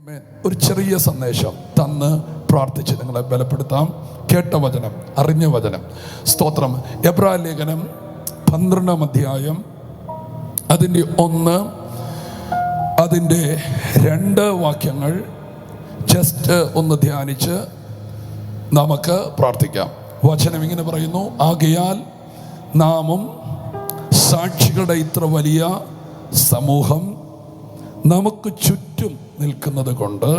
ഒരു ചെറിയ സന്ദേശം തന്ന് പ്രാർത്ഥിച്ച് നിങ്ങളെ ബലപ്പെടുത്താം. കേട്ട വചനം, അറിഞ്ഞ വചനം. സ്തോത്രം. എബ്രായ ലേഖനം 12-ാം അധ്യായം അതിൻ്റെ 1, അതിൻ്റെ 2 വാക്യങ്ങൾ ജസ്റ്റ് ഒന്ന് ധ്യാനിച്ച് നമുക്ക് പ്രാർത്ഥിക്കാം. വചനം ഇങ്ങനെ പറയുന്നു: ആകയാൽ നാമും സാക്ഷികളുടെ ഇത്ര വലിയ സമൂഹം നമുക്ക് ചുറ്റും നിൽക്കുന്നത് കൊണ്ട്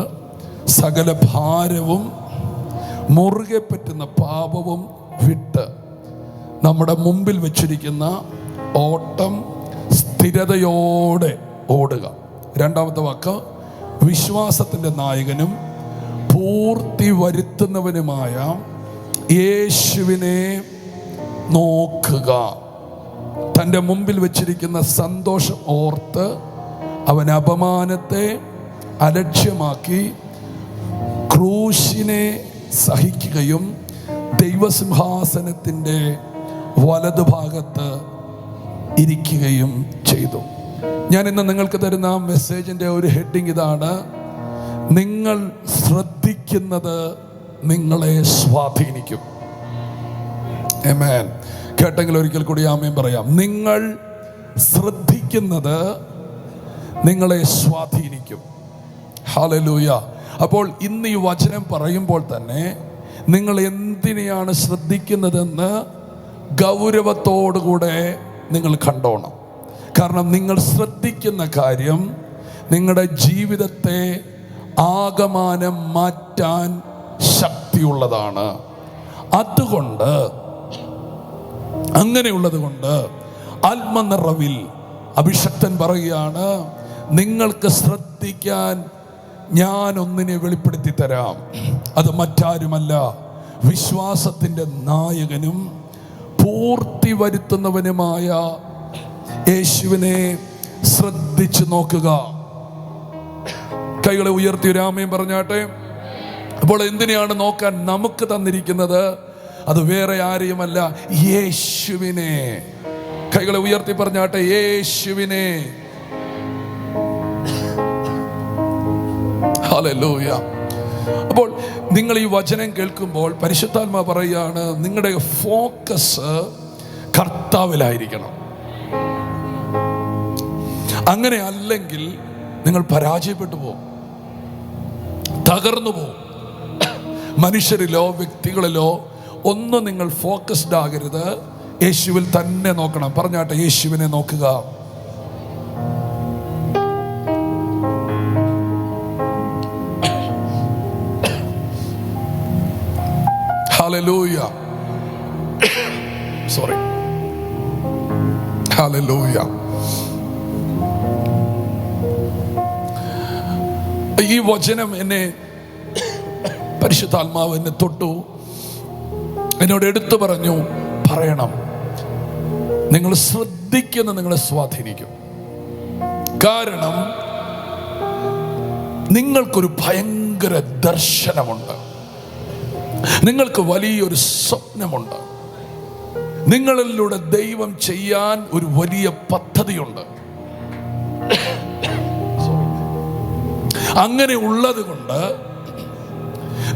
സകല ഭാരവും മുറുകെ പറ്റുന്ന പാപവും വിട്ട് നമ്മുടെ മുമ്പിൽ വെച്ചിരിക്കുന്ന ഓട്ടം സ്ഥിരതയോടെ ഓടുക. 2-ാമത്തെ വാക്ക്: വിശ്വാസത്തിൻ്റെ നായകനും പൂർത്തി വരുത്തുന്നവനുമായ യേശുവിനെ നോക്കുക. തൻ്റെ മുമ്പിൽ വെച്ചിരിക്കുന്ന സന്തോഷം ഓർത്ത് അവൻ അപമാനത്തെ അലക്ഷ്യമാക്കി ക്രൂശിനെ സഹിക്കുകയും ദൈവസിംഹാസനത്തിൻ്റെ വലതുഭാഗത്ത് ഇരിക്കുകയും ചെയ്തു. ഞാൻ ഇന്ന് നിങ്ങൾക്ക് തരുന്ന മെസ്സേജിൻ്റെ ഒരു ഹെഡിങ് ഇതാണ്: നിങ്ങൾ ശ്രദ്ധിക്കുന്നത് നിങ്ങളെ സ്വാധീനിക്കും. ആമേൻ. കേട്ടെങ്കിൽ ഒരിക്കൽ കൂടി ആമേൻ പറയാം. നിങ്ങൾ ശ്രദ്ധിക്കുന്നത് നിങ്ങളെ സ്വാധീനിക്കും. ഹല്ലേലൂയ. അപ്പോൾ ഇന്ന് ഈ വചനം പറയുമ്പോൾ തന്നെ നിങ്ങൾ എന്തിനെയാണ് ശ്രദ്ധിക്കുന്നതെന്ന് ഗൗരവത്തോടുകൂടെ നിങ്ങൾ കണ്ടോണം. കാരണം നിങ്ങൾ ശ്രദ്ധിക്കുന്ന കാര്യം നിങ്ങളുടെ ജീവിതത്തെ ആകമാനം മാറ്റാൻ ശക്തിയുള്ളതാണ്. അതുകൊണ്ട് അങ്ങനെയുള്ളത് കൊണ്ട് ആത്മനിറവിൽ അഭിഷക്തൻ പറയുകയാണ്: നിങ്ങൾക്ക് ശ്രദ്ധിക്കാൻ ഞാൻ ഒന്നിനെ വെളിപ്പെടുത്തി തരാം. അത് മറ്റാരുമല്ല, വിശ്വാസത്തിൻ്റെ നായകനും പൂർത്തി വരുത്തുന്നവനുമായ യേശുവിനെ ശ്രദ്ധിച്ചു നോക്കുക. കൈകളെ ഉയർത്തി ഒരു ആമേൻ പറഞ്ഞാട്ടെ. അപ്പോൾ എന്തിനെയാണ് നോക്കാൻ നമുക്ക് തന്നിരിക്കുന്നത്? അത് വേറെ ആരെയുമല്ല, യേശുവിനെ. കൈകളെ ഉയർത്തി പറഞ്ഞാട്ടെ, യേശുവിനെ. ഹല്ലേലൂയ. അപ്പോൾ നിങ്ങൾ ഈ വചനം കേൾക്കുമ്പോൾ പരിശുദ്ധാത്മാ പറയുകയാണ്, നിങ്ങളുടെ ഫോക്കസ് കർത്താവിലായിരിക്കണം. അങ്ങനെ അല്ലെങ്കിൽ നിങ്ങൾ പരാജയപ്പെട്ടു പോകും, തകർന്നു പോകും. മനുഷ്യരിലോ വ്യക്തികളിലോ ഒന്നും നിങ്ങൾ ഫോക്കസ്ഡ് ആകരുത്. യേശുവിൽ തന്നെ നോക്കണം. പറഞ്ഞാട്ടെ, യേശുവിനെ നോക്കുക. ഹല്ലേലൂയ. സോറി. ഹല്ലേലൂയ. ഈ വചനം എന്നെ പരിശുദ്ധാത്മാവ് എന്നെ തൊട്ടു, എന്നോട് എടുത്തു പറഞ്ഞു, പറയണം. നിങ്ങൾ ശ്രദ്ധിക്കുന്ന നിങ്ങളെ സ്വാധീനിക്കും. കാരണം നിങ്ങൾക്കൊരു ഭയങ്കര ദർശനമുണ്ട്, നിങ്ങൾക്ക് വലിയൊരു സ്വപ്നമുണ്ട്, നിങ്ങളിലൂടെ ദൈവം ചെയ്യാൻ ഒരു വലിയ പദ്ധതിയുണ്ട്. അങ്ങനെ ഉള്ളത് കൊണ്ട്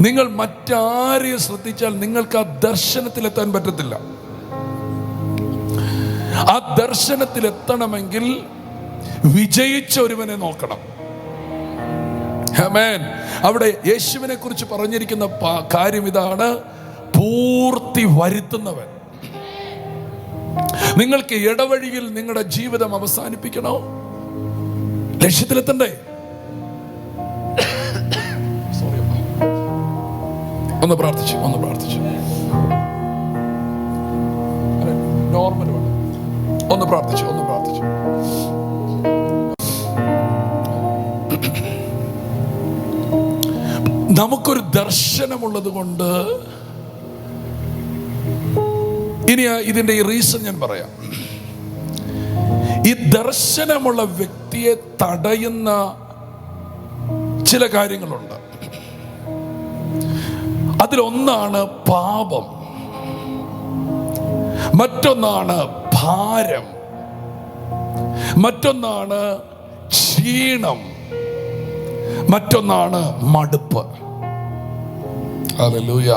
നിങ്ങൾ മറ്റാരെയും ശ്രദ്ധിച്ചാൽ നിങ്ങൾക്ക് ആ ദർശനത്തിലെത്താൻ പറ്റത്തില്ല. ആ ദർശനത്തിലെത്തണമെങ്കിൽ വിജയിച്ച ഒരുവനെ നോക്കണം. ആമേൻ. അവിടെ യേശുവിനെ കുറിച്ച് പറഞ്ഞിരിക്കുന്ന കാര്യം ഇതാണ്: പൂർത്തി വരുത്തുന്നവൻ. നിങ്ങൾക്ക് ഇടവഴിയിൽ നിങ്ങളുടെ ജീവിതം അവസാനിപ്പിക്കണോ? ലക്ഷ്യത്തിലെത്തണ്ടേ? ഒന്ന് പ്രാർത്ഥിച്ചു. നോർമൽ വേണം. ഒന്ന് പ്രാർത്ഥിച്ചു. നമുക്കൊരു ദർശനമുള്ളത് കൊണ്ട്, ഇനി ഇതിന്റെ ഈ റീസൺ ഞാൻ പറയാം. ഈ ദർശനമുള്ള വ്യക്തിയെ തടയുന്ന ചില കാര്യങ്ങളുണ്ട്. അതിലൊന്നാണ് പാപം, മറ്റൊന്നാണ് ഭാരം, മറ്റൊന്നാണ് ക്ഷീണം, മറ്റൊന്നാണ് മടുപ്പ്. ഹല്ലേലൂയ.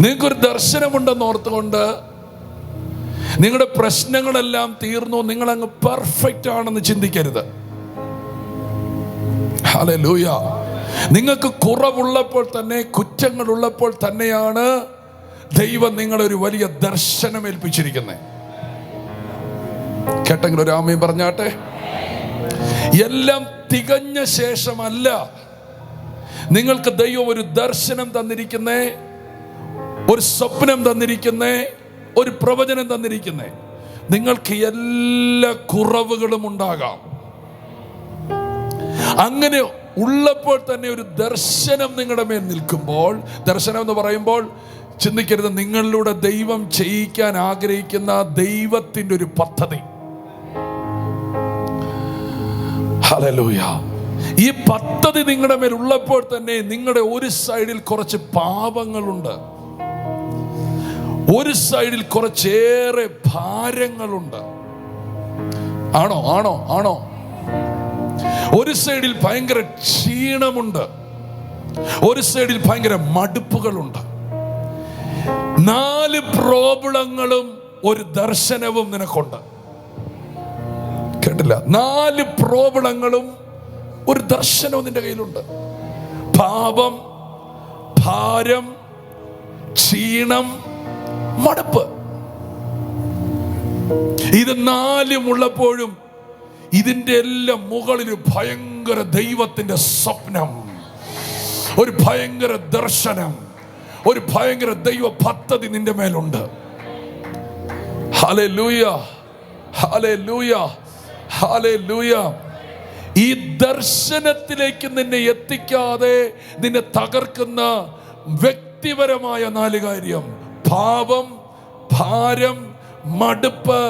നിങ്ങൾക്കൊരു ദർശനമുണ്ടെന്ന് ഓർത്തുകൊണ്ട് നിങ്ങളുടെ പ്രശ്നങ്ങളെല്ലാം തീർന്നു, നിങ്ങളങ്ങ് പെർഫെക്റ്റ് ആണെന്ന് ചിന്തിക്കരുത്. ഹല്ലേലൂയ. നിങ്ങൾക്ക് കുറവുള്ളപ്പോൾ തന്നെ, കുറ്റങ്ങളുള്ളപ്പോൾ തന്നെയാണ് ദൈവം നിങ്ങളൊരു വലിയ ദർശനം ഏൽപ്പിച്ചിരിക്കുന്നത്. കേട്ടെങ്കിൽ ഒരു ആമേൻ പറഞ്ഞാട്ടെ. എല്ലാം തികഞ്ഞ ശേഷമല്ല നിങ്ങൾക്ക് ദൈവം ഒരു ദർശനം തന്നിരിക്കുന്നേ, ഒരു സ്വപ്നം തന്നിരിക്കുന്നേ, ഒരു പ്രവചനം തന്നിരിക്കുന്നേ. നിങ്ങൾക്ക് എല്ലാ കുറവുകളും ഉണ്ടാകാം. അങ്ങനെ ഉള്ളപ്പോൾ തന്നെ ഒരു ദർശനം നിങ്ങളുടെ മേൽ നിൽക്കുമ്പോൾ, ദർശനം എന്ന് പറയുമ്പോൾ ചിന്തിക്കരുത് നിങ്ങളിലൂടെ ദൈവം ചെയ്യിക്കാൻ ആഗ്രഹിക്കുന്ന ദൈവത്തിൻ്റെ ഒരു പദ്ധതി. ഹല്ലേലൂയ. ഈ പദ്ധതി നിങ്ങളുടെ മേൽ ഉള്ളപ്പോൾ തന്നെ നിങ്ങളുടെ ഒരു സൈഡിൽ കുറച്ച് പാപങ്ങളുണ്ട്, ഒരു സൈഡിൽ കുറച്ചേറെ ഭാരങ്ങളുണ്ട്. ആണോ ആണോ ആണോ? ഒരു സൈഡിൽ ഭയങ്കര ക്ഷീണമുണ്ട്, ഒരു സൈഡിൽ ഭയങ്കര മടുപ്പുകളുണ്ട്. 4 പ്രോബ്ലങ്ങളും ഒരു ദർശനവും നിനക്കുണ്ട്. കേട്ടില്ല? 4 പ്രോബ്ലങ്ങളും ഒരു ദർശനവും നിന്റെ കയ്യിലുണ്ട്. പാപം, ഭാരം, ക്ഷീണം, മടുപ്പ്. ഇത് 4 ഉള്ളപ്പോഴും ഇതിന്റെ എല്ലാം മുകളിൽ ഭയങ്കര ദൈവത്തിന്റെ സ്വപ്നം, ഒരു ഭയങ്കര ദർശനം, ഒരു ഭയങ്കര ദൈവ പദ്ധതി നിന്റെ മേലുണ്ട്. Hallelujah, hallelujah, hallelujah. ഈ ദർശനത്തിലേക്ക് നിന്നെ എത്തിക്കാതെ നിന്നെ തകർക്കുന്ന വ്യക്തിപരമായ 4 കാര്യം: പാപം, ഭാരം, മടുപ്പ്,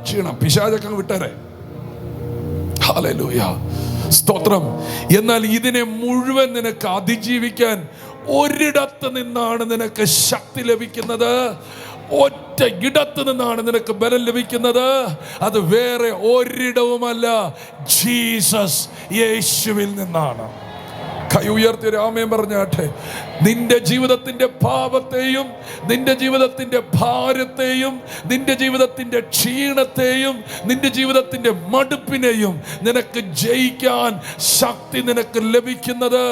ക്ഷീണം. പിശാചൊക്കെ വിട്ടേരെ. ഹല്ലേലൂയ, സ്തോത്രം. എന്നാൽ ഇതിനെ മുഴുവൻ നിനക്ക് അതിജീവിക്കാൻ ഒരിടത്ത് നിന്നാണ് നിനക്ക് ശക്തി ലഭിക്കുന്നത്. ഒറ്റ ഇടത്ത് നിന്നാണ് നിനക്ക് ബലം ലഭിക്കുന്നത്. അത് വേറെ ഒരിടവുമല്ല, ജീസസ്, യേശുവിൽ നിന്നാണ്. കൈ ഉയർത്തി ആമേൻ പറഞ്ഞാട്ടെ. നിന്റെ ജീവിതത്തിന്റെ പാപത്തെയും, നിന്റെ ജീവിതത്തിന്റെ ഭാരത്തെയും, നിന്റെ ജീവിതത്തിന്റെ ക്ഷീണത്തെയും, നിന്റെ ജീവിതത്തിന്റെ മടുപ്പിനെയും നിനക്ക് ജയിക്കാൻ ശക്തി നിനക്ക് ലഭിക്കുന്നത്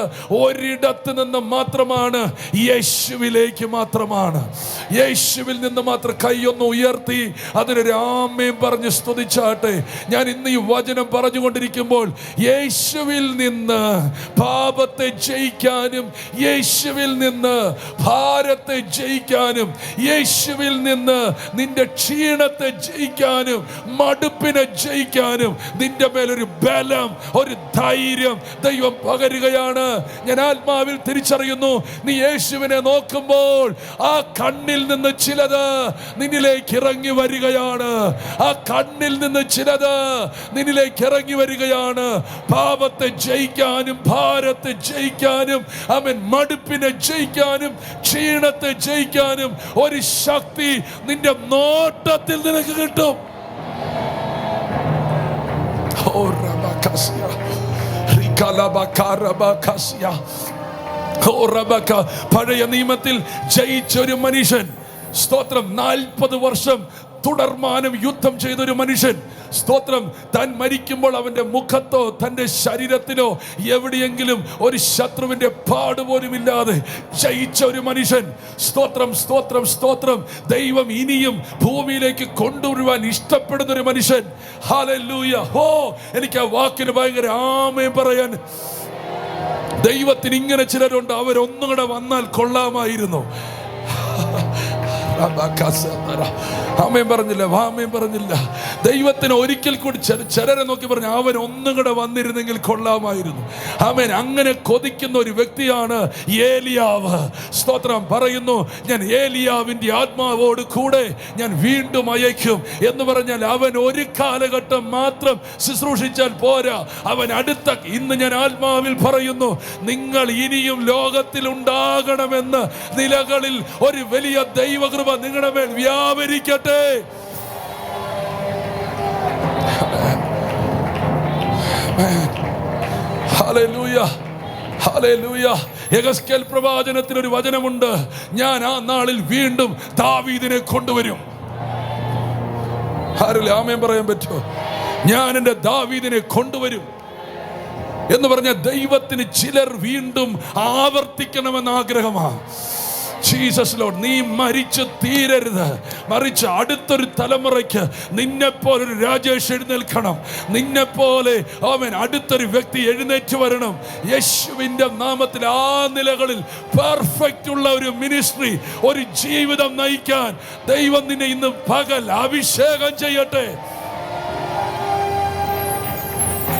ഒരിടത്ത് നിന്ന് മാത്രമാണ്, യേശുവിലേക്ക് മാത്രമാണ്. യേശുവിൽ നിന്ന് മാത്രം. കൈയൊന്ന് ഉയർത്തി അതിനൊരു ആമേൻ പറഞ്ഞ് സ്തുതിച്ചാട്ടെ. ഞാൻ ഇന്ന് ഈ വചനം പറഞ്ഞുകൊണ്ടിരിക്കുമ്പോൾ യേശുവിൽ നിന്ന് പാപത്തെ ജയിക്കാനും, യേശുവിൽ നിന്ന് ഭാരത്തെ ജയിക്കാനും, യേശുവിൽ നിന്ന് നിന്റെ ക്ഷീണത്തെ ജയിക്കാനും, മടുപ്പിനെ ജയിക്കാനും നിന്റെ മേലൊരു ബലം, ഒരു ധൈര്യം ദൈവം പകരുകയാണ്. ഞാൻ ആത്മാവിൽ തിരിച്ചറിയുന്നു, നീ യേശുവിനെ നോക്കുമ്പോൾ ആ കണ്ണിൽ നിന്ന് ചിലത് നിന്നിലേക്ക് ഇറങ്ങി വരികയാണ്. ആ കണ്ണിൽ നിന്ന് ചിലത് നിന്നിലേക്ക് ഇറങ്ങി വരികയാണ്. പാപത്തെ ജയിക്കാനും, ഭാരത്തെ ജയിക്കാനും, അവൻ മടുപ്പിനെ ജയിക്കാനും, ക്ഷീണത്തെ ജയിക്കാനും ഒരു ശക്തി നിന്റെ നോട്ടത്തിൽ നിനക്ക് കിട്ടും. പഴയ നിയമത്തിൽ ജയിച്ചൊരു മനുഷ്യൻ, സ്തോത്രം, 40 വർഷം തുടർമാനം യുദ്ധം ചെയ്തൊരു മനുഷ്യൻ, സ്തോത്രം, താൻ മരിക്കുമ്പോൾ അവന്റെ മുഖത്തോ തന്റെ ശരീരത്തിലോ എവിടെയെങ്കിലും ഒരു ശത്രുവിന്റെ പാടുപോലും ഇല്ലാതെ ജയിച്ച ഒരു മനുഷ്യൻ. സ്തോത്രം, സ്തോത്രം, സ്തോത്രം. ദൈവം ഇനിയും ഭൂമിയിലേക്ക് കൊണ്ടുവരുവാൻ ഇഷ്ടപ്പെടുന്ന ഒരു മനുഷ്യൻ. ഹല്ലേലൂയ. ഓ, എനിക്ക് ആ വാക്കിന് ഭയങ്കര ആമേൻ പറയാൻ. ദൈവത്തിന് ഇങ്ങനെ ചിലരുണ്ട്, അവരൊന്നും കൂടെ വന്നാൽ കൊള്ളാമായിരുന്നു. ആമേൻ പറഞ്ഞില്ല, ആമേൻ പറഞ്ഞില്ല. ദൈവത്തിന് ഒരിക്കൽ കൂടി ചിലരെ നോക്കി പറഞ്ഞു, അവൻ ഒന്നും കൂടെ വന്നിരുന്നെങ്കിൽ കൊള്ളാമായിരുന്നു. ആമേൻ. അങ്ങനെ കൊതിക്കുന്ന ഒരു വ്യക്തിയാണ് ഏലിയാവ്. സ്തോത്രം. പറയുന്നു, ഞാൻ ഏലിയാവിന്റെ ആത്മാവോട് കൂടെ ഞാൻ വീണ്ടും അയക്കും എന്ന് പറഞ്ഞാൽ അവൻ ഒരു കാലഘട്ടം മാത്രം ശുശ്രൂഷിച്ചാൽ പോരാ, അവൻ അടുത്ത. ഇന്ന് ഞാൻ ആത്മാവിൽ പറയുന്നു, നിങ്ങൾ ഇനിയും ലോകത്തിൽ ഉണ്ടാകണമെന്ന് നിലകളിൽ ഒരു വലിയ ദൈവകൃപ നിങ്ങളുടെ മേൽ വ്യാപരിക്കട്ടെ. Hallelujah, hallelujah. യെഹെസ്കേൽ പ്രവാചനത്തിൽ ഒരു വചനമുണ്ട്, ഞാൻ ആ നാളിൽ വീണ്ടും ദാവീദിനെ കൊണ്ടുവരും. ആരെങ്കിലും ആമേൻ പറയാൻ പറ്റുമോ? ഞാൻ എൻ്റെ ദാവീദിനെ കൊണ്ടുവരും എന്ന് പറഞ്ഞ ദൈവത്തിന് ചിലർ വീണ്ടും ആവർത്തിക്കണമെന്ന് ആഗ്രഹമാണ്. ജീസസ് ലോർഡ്, നീ മരിച്ച് തീരരുത്, മറിച്ച് അടുത്തൊരു തലമുറയ്ക്ക് നിന്നെപ്പോലൊരു രാജേഷ് എഴുന്നേൽക്കണം, നിന്നെപ്പോലെ അവൻ അടുത്തൊരു വ്യക്തി എഴുന്നേറ്റ് വരണം. യേശുവിൻ്റെ നാമത്തിൽ ആ നിലകളിൽ പെർഫെക്റ്റ് ഉള്ള ഒരു മിനിസ്ട്രി, ഒരു ജീവിതം നയിക്കാൻ ദൈവം നിന്നെ ഇന്ന് പകൽ അഭിഷേകം ചെയ്യട്ടെ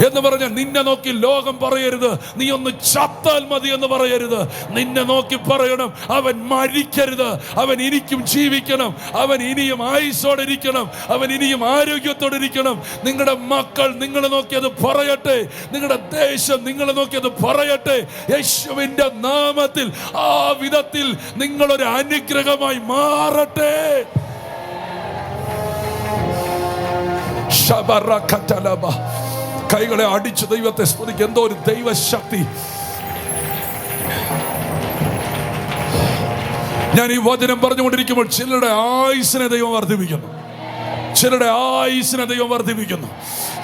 എന്ന് പറഞ്ഞ നിന്നെ നോക്കി ലോകം പറയരുത് നീ ഒന്ന് ചത്താൽ മതി എന്ന് പറയരുത്. നിന്നെ നോക്കി പറയണം, അവൻ മരിക്കരുത്, അവൻ ഇനിയും ജീവിക്കണം, അവൻ ഇനിയും ആയുസ്സോടെ ഇരിക്കണം, അവൻ ഇനിയും ആരോഗ്യത്തോടെ ഇരിക്കണം. നിങ്ങളുടെ മക്കൾ നിങ്ങളെ നോക്കി അത് പറയട്ടെ, നിങ്ങളുടെ ദേശം നിങ്ങളെ നോക്കി അത് പറയട്ടെ. യേശുവിന്റെ നാമത്തിൽ ആ വിധത്തിൽ നിങ്ങളൊരു അനുഗ്രഹമായി മാറട്ടെ. ശബറകതലബ, കൈകളെ അടിച്ച് ദൈവത്തെ സ്തുതിക്കുക. എന്തോ ഒരു ദൈവശക്തി. ഞാൻ ഈ വചനം പറഞ്ഞുകൊണ്ടിരിക്കുമ്പോൾ ചിലരുടെ ആയുസ്സിനെ ദൈവം വർദ്ധിപ്പിക്കുന്നു, ചിലരുടെ ആയുസ്സിനെ ദൈവം വർദ്ധിപ്പിക്കുന്നു.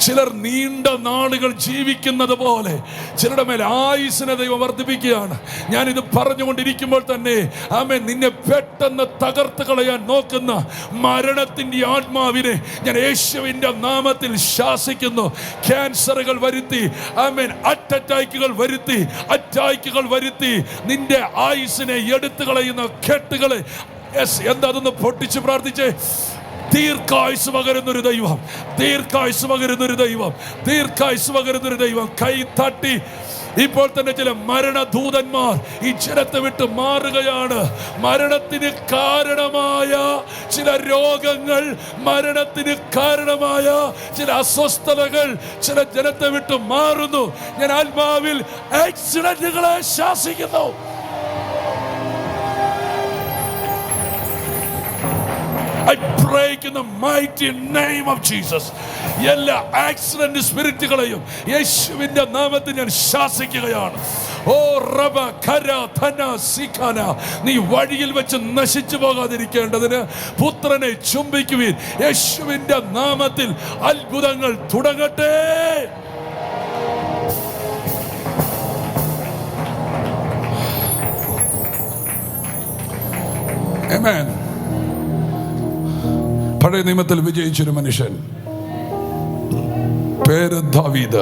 ചിലർ നീണ്ട നാളുകൾ ജീവിക്കുന്നത് പോലെ ചിലരുടെ മേൽ ആയുസ്സിനെ ദൈവം വർദ്ധിപ്പിക്കുകയാണ്. ഞാനിത് പറഞ്ഞുകൊണ്ടിരിക്കുമ്പോൾ തന്നെ ആമേൻ, നിന്നെ പെട്ടെന്ന് തകർത്ത് കളയാൻ നോക്കുന്ന മരണത്തിൻ്റെ ആത്മാവിനെ ഞാൻ യേശുവിൻ്റെ നാമത്തിൽ ശാസിക്കുന്നു. ക്യാൻസറുകൾ വരുത്തി, ആമേൻ, അറ്റാക്കുകൾ വരുത്തി നിന്റെ ആയുസ്സിനെ എടുത്തു കളയുന്ന കെട്ടുകളെ എന്താ അതൊന്ന് പൊട്ടിച്ച് പ്രാർത്ഥിച്ചേ. ദീർഘായുസ് പകരുന്നൊരു ദൈവം, ദീർഘായുസ് പകരുന്നൊരു ദൈവം, ദീർഘായുസ് പകരുന്നൊരു ദൈവം. കൈ തട്ടി ഇപ്പോൾ തന്നെ ചില മരണദൂതന്മാർ ഈ ജനത്തെ വിട്ട് മാറുകയാണ്. മരണത്തിന് കാരണമായ ചില രോഗങ്ങൾ, മരണത്തിന് കാരണമായ ചില അസ്വസ്ഥതകൾ ചില ജനത്തെ വിട്ട് മാറുന്നു. ഞാൻ ആത്മാവിൽ ആക്സിഡന്റുകളെ ശാസിക്കുന്നു. I break in the mighty name of Jesus. എല്ലാ ആക്സിഡന്റ് സ്പിരിറ്റുകളെയും യേശുവിന്റെ നാമത്തിൽ ഞാൻ ശാസിക്കുകയാണ്. ഓ റബ ഖര ധന സിഖന, നീ വഴിയിൽ വെച്ച് നശിച്ചു പോകാതിരിക്കേണ്ടതിന് പുത്രനെ ചുംബിക്കുവിൻ. യേശുവിന്റെ നാമത്തിൽ അത്ഭുതങ്ങൾ തുടങ്ങട്ടെ. ആമേൻ. പഴയ നിയമത്തിൽ വിജയിച്ചൊരു മനുഷ്യൻ, പേര് ദാവീദ്.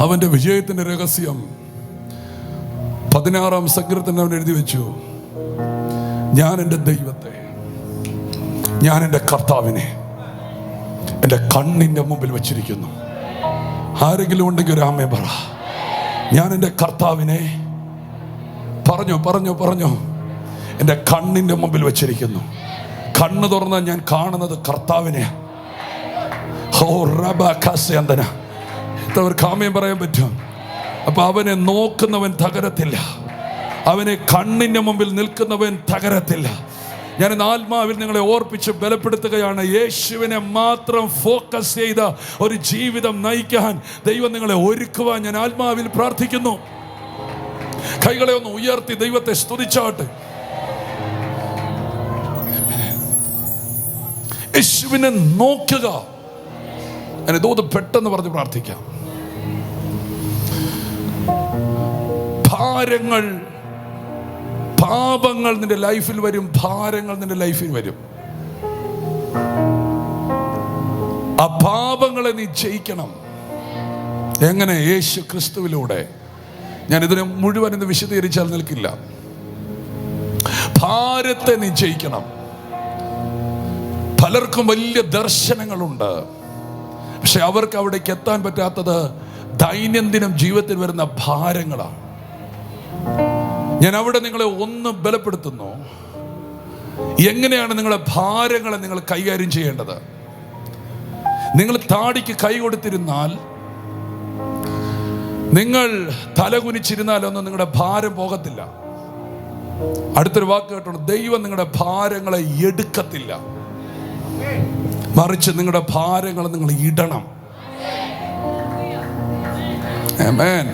അവന്റെ വിജയത്തിന്റെ രഹസ്യം 16-ാം സങ്കീർത്തനം അവൻ എഴുതി വെച്ചു. ഞാൻ എൻ്റെ ദൈവത്തെ, ഞാൻ എൻ്റെ കർത്താവിനെ എൻ്റെ കണ്ണിൻ്റെ മുമ്പിൽ വെച്ചിരിക്കുന്നു. ആരെങ്കിലും ഉണ്ടെങ്കിൽ ഒരു ആമേൻ പറ. ഞാൻ എൻ്റെ കർത്താവിനെ പറഞ്ഞു എൻ്റെ കണ്ണിൻ്റെ മുമ്പിൽ വെച്ചിരിക്കുന്നു. കണ്ണ് തുറന്നാൽ ഞാൻ കാണുന്നത് കർത്താവിനെ. എത്രവർക്ക് ആമേൻ പറയാൻ പറ്റും? അപ്പൊ അവനെ നോക്കുന്നവൻ തകരത്തില്ല, അവനെ കണ്ണിന്റെ മുമ്പിൽ നിൽക്കുന്നവൻ തകരത്തില്ല. ഞാൻ ആത്മാവിൽ നിങ്ങളെ ഓർപ്പിച്ച് ബലപ്പെടുത്തുകയാണ്. യേശുവിനെ മാത്രം ഫോക്കസ് ചെയ്ത ഒരു ജീവിതം നയിക്കാൻ ദൈവം നിങ്ങളെ ഒരുക്കുവാൻ ഞാൻ ആത്മാവിൽ പ്രാർത്ഥിക്കുന്നു. കൈകളെ ഒന്ന് ഉയർത്തി ദൈവത്തെ സ്തുതിച്ചാട്ടെ. യേശുവിനെ നോക്കുക. തോത് പെട്ടെന്ന് പറഞ്ഞ് പ്രാർത്ഥിക്കാം. പാപങ്ങൾ നിന്റെ ലൈഫിൽ വരും, ഭാരങ്ങൾ നിന്റെ ലൈഫിൽ വരും. ആ പാപങ്ങളെ നീ ജയിക്കണം. എങ്ങനെ? യേശു ക്രിസ്തുവിലൂടെ. ഞാൻ ഇതിനെ മുഴുവൻ ഇന്ന് വിശദീകരിച്ചാൽ നിൽക്കില്ല. ഭാരത്തെ നീ ജയിക്കണം. പലർക്കും വലിയ ദർശനങ്ങളുണ്ട്, പക്ഷെ അവർക്ക് അവിടേക്ക് എത്താൻ പറ്റാത്തത് ദൈനംദിനം ജീവിതത്തിൽ വരുന്ന ഭാരങ്ങളാണ്. ഞാൻ അവിടെ നിങ്ങളെ ഒന്ന് ബലപ്പെടുത്തുന്നു. എങ്ങനെയാണ് നിങ്ങളെ ഭാരങ്ങളെ നിങ്ങൾ കൈകാര്യം ചെയ്യേണ്ടത്? നിങ്ങൾ താടിക്ക് കൈ കൊടുത്തിരുന്നാൽ, നിങ്ങൾ തലകുനിച്ചിരുന്നാലൊന്നും നിങ്ങളുടെ ഭാരം പോകത്തില്ല. അടുത്തൊരു വാക്ക് കേട്ടോ, ദൈവം നിങ്ങളുടെ ഭാരങ്ങളെ എടുക്കത്തില്ല, മറിച്ച് നിങ്ങളുടെ ഭാരങ്ങൾ നിങ്ങൾ ഇടണം. ആമേൻ,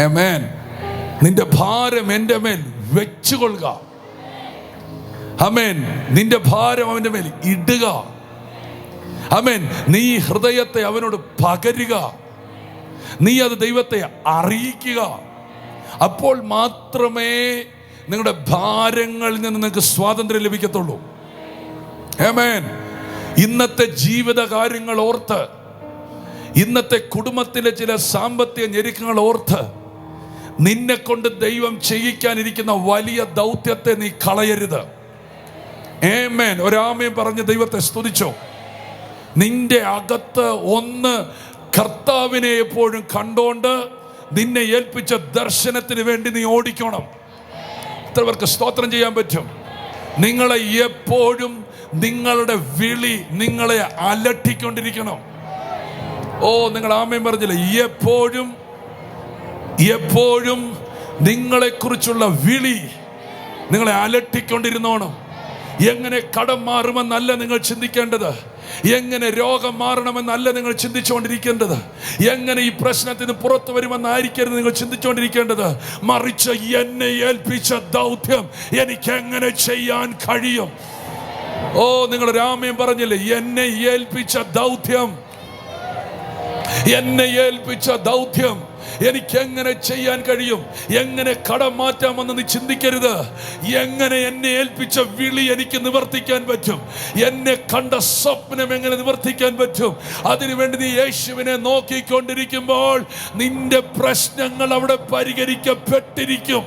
ആമേൻ. നിന്റെ ഭാരം എൻ്റെ മേൽ വെച്ചുകൊള്ളുക. ആമേൻ. നിന്റെ ഭാരം അവൻ്റെ മേൽ ഇടുക. ആമേൻ. നീ ഹൃദയത്തെ അവനോട് പകരുക. നീ അത് ദൈവത്തെ അറിയിക്കുക. അപ്പോൾ മാത്രമേ നിങ്ങളുടെ ഭാരങ്ങളിൽ നിന്ന് നിങ്ങൾക്ക് സ്വാതന്ത്ര്യം ലഭിക്കത്തുള്ളൂ. ആമേൻ. ഇന്നത്തെ ജീവിത കാര്യങ്ങൾ ഓർത്ത്, ഇന്നത്തെ കുടുംബത്തിലെ ചില സാമ്പത്തിക ഞെരുക്കങ്ങൾ ഓർത്ത് നിന്നെ കൊണ്ട് ദൈവം ചെയ്യിക്കാനിരിക്കുന്ന വലിയ ദൗത്യത്തെ നീ കളയരുത്. ആമേൻ. ഒരാമേൻ പറഞ്ഞ് ദൈവത്തെ സ്തുതിച്ചോ. നിന്റെ അകത്ത് ഒന്ന് കർത്താവിനെ എപ്പോഴും കണ്ടോണ്ട് നിന്നെ ഏൽപ്പിച്ച ദർശനത്തിന് വേണ്ടി നീ ഓടിക്കണം. എത്ര പേർക്ക് സ്തോത്രം ചെയ്യാൻ പറ്റും? നിങ്ങളെ എപ്പോഴും നിങ്ങളുടെ വിളി നിങ്ങളെ അലട്ടിക്കൊണ്ടിരിക്കണം. ഓ, നിങ്ങൾ ആമേൻ പറഞ്ഞില്ല. എപ്പോഴും എപ്പോഴും നിങ്ങളെക്കുറിച്ചുള്ള വിളി നിങ്ങളെ അലട്ടിക്കൊണ്ടിരുന്നോണം. എങ്ങനെ കടം മാറുമെന്നല്ല നിങ്ങൾ ചിന്തിക്കേണ്ടത്. എങ്ങനെ രോഗം മാറണമെന്നല്ല നിങ്ങൾ ചിന്തിച്ചുകൊണ്ടിരിക്കേണ്ടത്. എങ്ങനെ ഈ പ്രശ്നത്തിന് പുറത്തു വരുമെന്നായിരിക്കരുത് നിങ്ങൾ ചിന്തിച്ചുകൊണ്ടിരിക്കേണ്ടത്. മറിച്ച് എന്നെ ഏൽപ്പിച്ച ദൗത്യം എനിക്ക് എങ്ങനെ ചെയ്യാൻ കഴിയും. ഓ, നിങ്ങൾ രാമയും പറഞ്ഞില്ലേ, എന്നെ ഏൽപ്പിച്ച ദൗത്യം, എന്നെ ഏൽപ്പിച്ച ദൗത്യം എനിക്ക് എങ്ങനെ ചെയ്യാൻ കഴിയും. എങ്ങനെ കടം മാറ്റാമെന്ന് നീ ചിന്തിക്കരുത്. എങ്ങനെ എന്നെ ഏൽപ്പിച്ച വിളി എനിക്ക് നിവർത്തിക്കാൻ പറ്റും, എന്നെ കണ്ട സ്വപ്നം എങ്ങനെ നിവർത്തിക്കാൻ പറ്റും. അതിനുവേണ്ടി നീ യേശുവിനെ നോക്കിക്കൊണ്ടിരിക്കുമ്പോൾ നിന്റെ പ്രശ്നങ്ങൾ അവിടെ പരിഹരിക്കപ്പെട്ടിരിക്കും.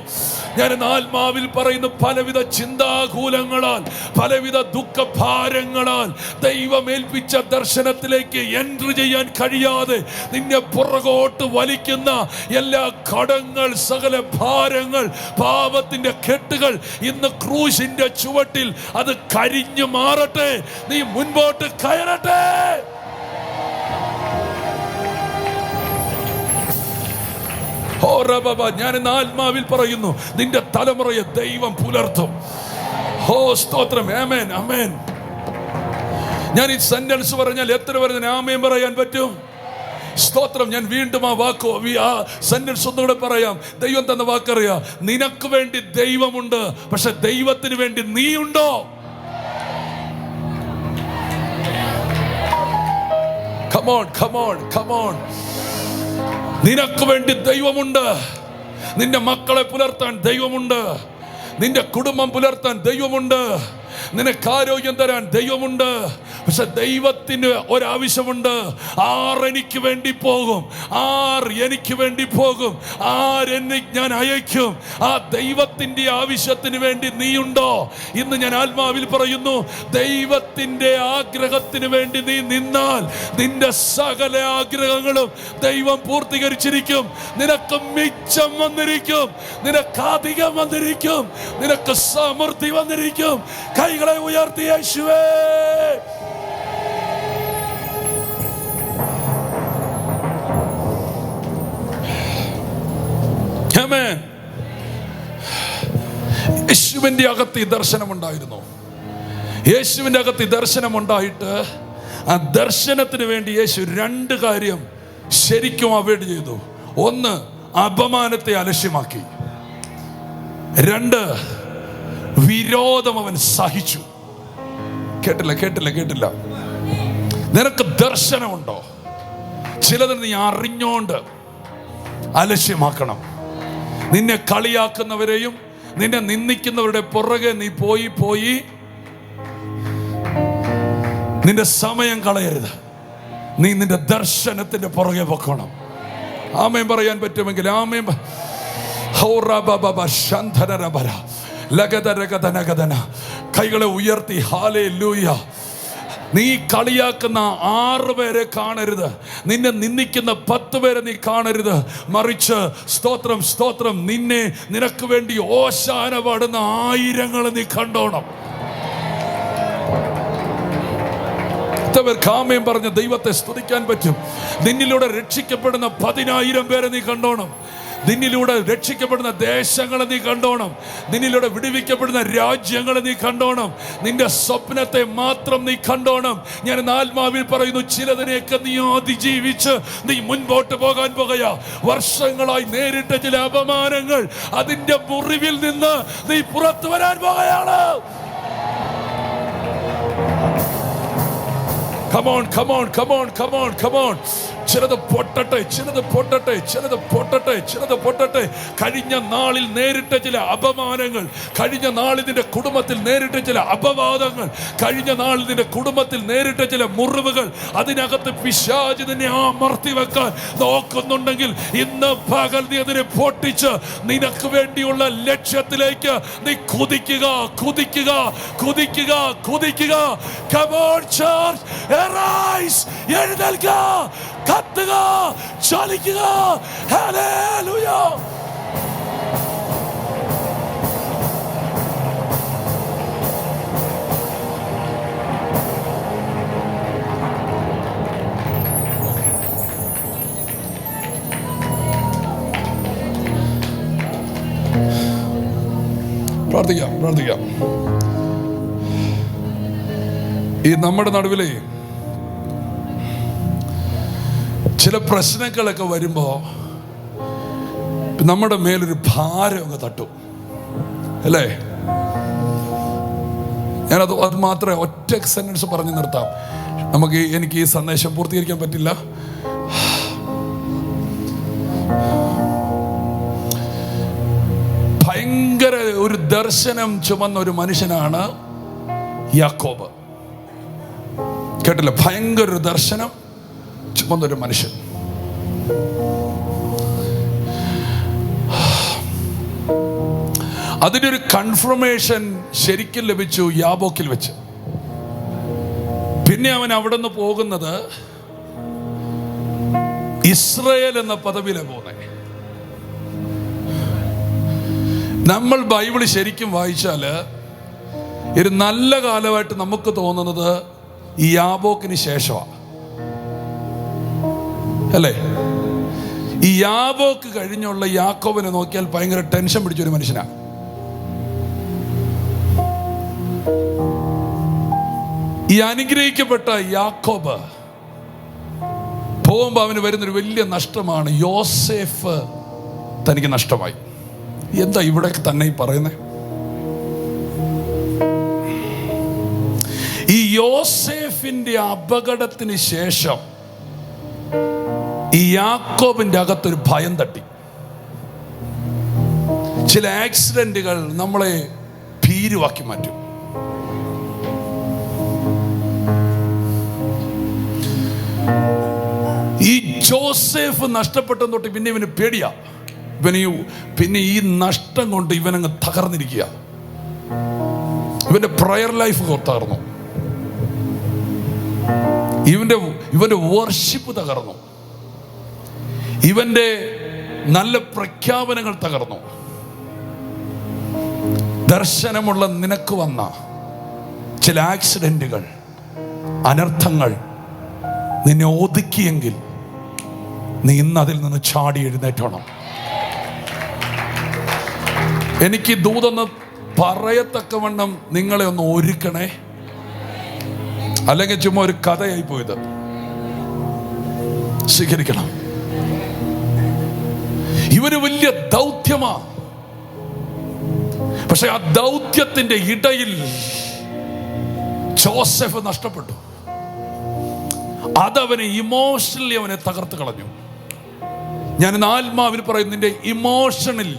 ഞാൻ ആത്മാവിൽ പറയുന്നു, പലവിധ ചിന്താകൂലങ്ങളാൽ, പലവിധ ദുഃഖഭാരങ്ങളാൽ ദൈവം ഏൽപ്പിച്ച ദർശനത്തിലേക്ക് എൻട്രി ചെയ്യാൻ കഴിയാതെ നിന്നെ പുറകോട്ട് വലിക്കുന്ന എല്ലാ കടങ്ങൾ, സകല ഭാരങ്ങൾ, പാപത്തിന്റെ കെട്ടുകൾ ഇന്ന് ക്രൂശിന്റെ ചുവട്ടിൽ അത് കരിഞ്ഞു മാറട്ടെ. നീ മുൻപോട്ട് കയറട്ടെ. ഞാൻ ഇന്ന് ആത്മാവിൽ പറയുന്നു, നിന്റെ തലമുറയെ ദൈവം പുലർത്തും. ഹോ, സ്തോത്രം. ആമേൻ, ആമേൻ. ഞാൻ ഈ സെന്റൻസ് പറഞ്ഞാൽ എത്ര പേര് ആമേൻ പറയാൻ പറ്റും? സ്തോത്രം. ഞാൻ വീണ്ടും ആ വാക്കോ ആ സെന്റൻസ് ഒന്നുകൂടെ പറയാം. ദൈവം തന്ന വാക്കറിയാം. നിനക്ക് വേണ്ടി ദൈവമുണ്ട്, പക്ഷെ ദൈവത്തിന് വേണ്ടി നീയുണ്ടോ? Come on, come on, come on. നിനക്ക് വേണ്ടി ദൈവമുണ്ട്. നിന്റെ മക്കളെ പുലർത്താൻ ദൈവമുണ്ട്. നിന്റെ കുടുംബം പുലർത്താൻ ദൈവമുണ്ട്. നിനക്ക് ആരോഗ്യം തരാൻ ദൈവമുണ്ട്. പക്ഷെ ദൈവത്തിന് ഒരാവശ്യമുണ്ട്. ആരെനിക്ക് വേണ്ടി പോകും? എനിക്ക് വേണ്ടി പോകും? ആരെന്നെ ഞാൻ അയക്കും? ആ ദൈവത്തിന്റെ ആവശ്യത്തിന് വേണ്ടി നീയുണ്ടോ? ഇന്ന് ഞാൻ ആത്മാവിൽ പറയുന്നു, ദൈവത്തിന്റെ ആഗ്രഹത്തിന് വേണ്ടി നീ നിന്നാൽ നിന്റെ സകല ആഗ്രഹങ്ങളും ദൈവം പൂർത്തീകരിച്ചിരിക്കും. നിനക്ക് മിച്ചം വന്നിരിക്കും, നിനക്ക് അധികം വന്നിരിക്കും, നിനക്ക് സമൃദ്ധി വന്നിരിക്കും. കൈകളെ ഉയർത്തി യേശുവേ. ആമേൻ. യേശുവിന്റെ അകത്ത് ഈ ദർശനമുണ്ടായിരുന്നു. യേശുവിന്റെ അകത്ത് ഈ ദർശനമുണ്ടായിട്ട് ആ ദർശനത്തിന് വേണ്ടി യേശു രണ്ട് കാര്യം ശരിക്കും അവോയ്ഡ് ചെയ്തു. ഒന്ന്, അപമാനത്തെ അലക്ഷ്യമാക്കി. രണ്ട്, വിരോധം അവൻ സഹിച്ചു. കേട്ടില്ല. നിനക്ക് ദർശനമുണ്ടോ? ചിലതിന് നീ അറിഞ്ഞോണ്ട് അലക്ഷ്യമാക്കണം. നിന്നെ കളിയാക്കുന്നവരെയും നിന്നെ നിന്ദിക്കുന്നവരുടെ പുറകെ നീ പോയി നിന്റെ സമയം കളയരുത്. നീ നിന്റെ ദർശനത്തിന്റെ പുറകെ പൊക്കണം. ആമേൻ പറയാൻ പറ്റുമെങ്കിൽ ആമേൻ. കൈകളെ ഉയർത്തി ഹല്ലേലൂയ. നീ കളിയാക്കുന്ന 6 പേരെ കാണരുത്. നിന്നെ നിന്ദിക്കുന്ന 10 പേരെ നീ കാണരുത്. മറിച്ച് സ്തോത്രം, സ്തോത്രം, നിനക്ക് വേണ്ടി ഓശാന പാടുന്ന 1000 നീ കണ്ടോണം. കാമയം പറഞ്ഞ ദൈവത്തെ സ്തുതിക്കാൻ പറ്റും. നിന്നിലൂടെ രക്ഷിക്കപ്പെടുന്ന 10,000 പേരെ നീ കണ്ടോണം. നിന്നിലൂടെ രക്ഷിക്കപ്പെടുന്ന ദേശങ്ങളെ നീ കണ്ടോണം. നിന്നിലൂടെ വിടുവിക്കപ്പെടുന്ന രാജ്യങ്ങളെ നീ കണ്ടോണം. നിന്റെ സ്വപ്നത്തെ മാത്രം നീ കണ്ടോണം. ഞാൻ ആത്മാവിൽ പറയുന്നു, ചിലതിനെയൊക്കെ നീ അതിജീവിച്ച് നീ മുൻപോട്ട് പോകാൻ പോകുകയാ. വർഷങ്ങളായി നേരിട്ട ചില അപമാനങ്ങൾ, അതിന്റെ മുറിവിൽ നിന്ന് നീ പുറത്തു വരാൻ പോകുകയാണ്. Come on, come on, come on, come on, come on. ചിലത് പൊട്ടട്ടെ, ചിലത് പൊട്ടട്ടെ, ചിലത് പൊട്ടട്ടെ, ചിലത് പൊട്ടട്ടെ. കഴിഞ്ഞ നാളിൽ നേരിട്ട ചില അപമാനങ്ങൾ, കഴിഞ്ഞ നാളിൽ നിന്റെ കുടുംബത്തിൽ നേരിട്ട ചില അപവാദങ്ങൾ, കഴിഞ്ഞ നാളിൽ നിന്റെ കുടുംബത്തിൽ നേരിട്ട ചില മുറിവുകൾ, അതിനകത്ത് പിശാച് നിന്നെ അമർത്തി വെക്കാൻ നോക്കുന്നുണ്ടെങ്കിൽ ഇന്ന് പകൽ നീ അതിനെ പൊട്ടിച്ച് നിനക്ക് വേണ്ടിയുള്ള ലക്ഷ്യത്തിലേക്ക് നീ കുതിക്കുക, കുതിക്കുക, കുതിക്കുക, കുതിക്കുക. Come on church, arise, എഴുന്നേൽക്കുക, കത്തുക, ചലിക്കുക. ഹല്ലേലൂയ. പ്രാർത്ഥിക്കാം, പ്രാർത്ഥിക്കാം. ഈ നമ്മുടെ നടുവിലെ ചില പ്രശ്നങ്ങളൊക്കെ വരുമ്പോ നമ്മുടെ മേലൊരു ഭാരം അങ്ങ് തട്ടും, അല്ലേ? ഞാനത് മാത്രമേ ഒറ്റ സെന്റൻസ് പറഞ്ഞു നിർത്താം. എനിക്ക് ഈ സന്ദേശം പൂർത്തീകരിക്കാൻ പറ്റില്ല. ഭയങ്കര ഒരു ദർശനം ചുമന്ന ഒരു മനുഷ്യനാണ് യാക്കോബ്. കേട്ടില്ല? ഭയങ്കര ഒരു ദർശനം ചുമന്നൊരു മനുഷ്യൻ. അതിൻ്റെ ഒരു കൺഫർമേഷൻ ശരിക്കും ലഭിച്ചു യാബോക്കിൽ വെച്ച്. പിന്നെ അവൻ അവിടെ നിന്ന് പോകുന്നത് ഇസ്രയേൽ എന്ന പദവിയിലാണ് പോകുന്നത്. നമ്മൾ ബൈബിൾ ശരിക്കും വായിച്ചാല് ഒരു നല്ല കാലമായിട്ട് നമുക്ക് തോന്നുന്നത് ഈ യാബോക്കിന് ശേഷമാണ്, അല്ലേ? ഈ യാബോക്ക് കഴിഞ്ഞുള്ള യാക്കോബിനെ നോക്കിയാൽ ഭയങ്കര ടെൻഷൻ പിടിച്ചൊരു മനുഷ്യനാണ്. ഈ അനുഗ്രഹിക്കപ്പെട്ട യാക്കോബ് പോകുമ്പോൾ അവന് വരുന്നൊരു വലിയ നഷ്ടമാണ്. യോസേഫ് തനിക്ക് നഷ്ടമായി. എന്താ ഇവിടെ തന്നെ ഈ പറയുന്നത്? ഈ യോസേഫിന്റെ അപകടത്തിന് ശേഷം ഈ യാക്കോബിന്റെ അകത്തൊരു ഭയം തട്ടി. ചില ആക്സിഡന്റുകൾ നമ്മളെ ഭീരുവാക്കി മാറ്റും. ഈ ജോസഫ് നഷ്ടപ്പെട്ടെന്ന് തൊട്ട് പിന്നെ ഇവന് പേടിയാ. പിന്നെ ഈ നഷ്ടം കൊണ്ട് ഇവനങ്ങ് തകർന്നിരിക്കുക. ഇവന്റെ പ്രയർ ലൈഫ് തകർന്നു, ഇവന്റെ വർഷിപ്പ് തകർന്നു, ഇവന്റെ നല്ല പ്രഖ്യാപനങ്ങൾ തകർന്നു. ദർശനമുള്ള നിനക്ക് വന്ന ചില ആക്സിഡന്റുകൾ, അനർത്ഥങ്ങൾ നിന്നെ ഒതുക്കിയെങ്കിൽ നീ ഇന്ന് അതിൽ നിന്ന് ചാടി എഴുന്നേറ്റോണം. എനിക്ക് ദൂതൊന്ന് പറയത്തക്കവണ്ണം നിങ്ങളെ ഒന്ന് ഒരുക്കണേ, അല്ലെങ്കിൽ ചുമ്മാ ഒരു കഥയായി പോയത്. സ്വീകരിക്കണം. ഇവന് വലിയ ദൗത്യമാ. പക്ഷെ ആ ദൗത്യത്തിന്റെ ഇടയിൽ ജോസഫ് നഷ്ടപ്പെട്ടു. അതവനെ ഇമോഷണലി അവനെ തകർത്ത് കളഞ്ഞു. ഞാൻ ഇന്ന് ആത്മാവിൽ പറയും, നിന്റെ ഇമോഷണൽ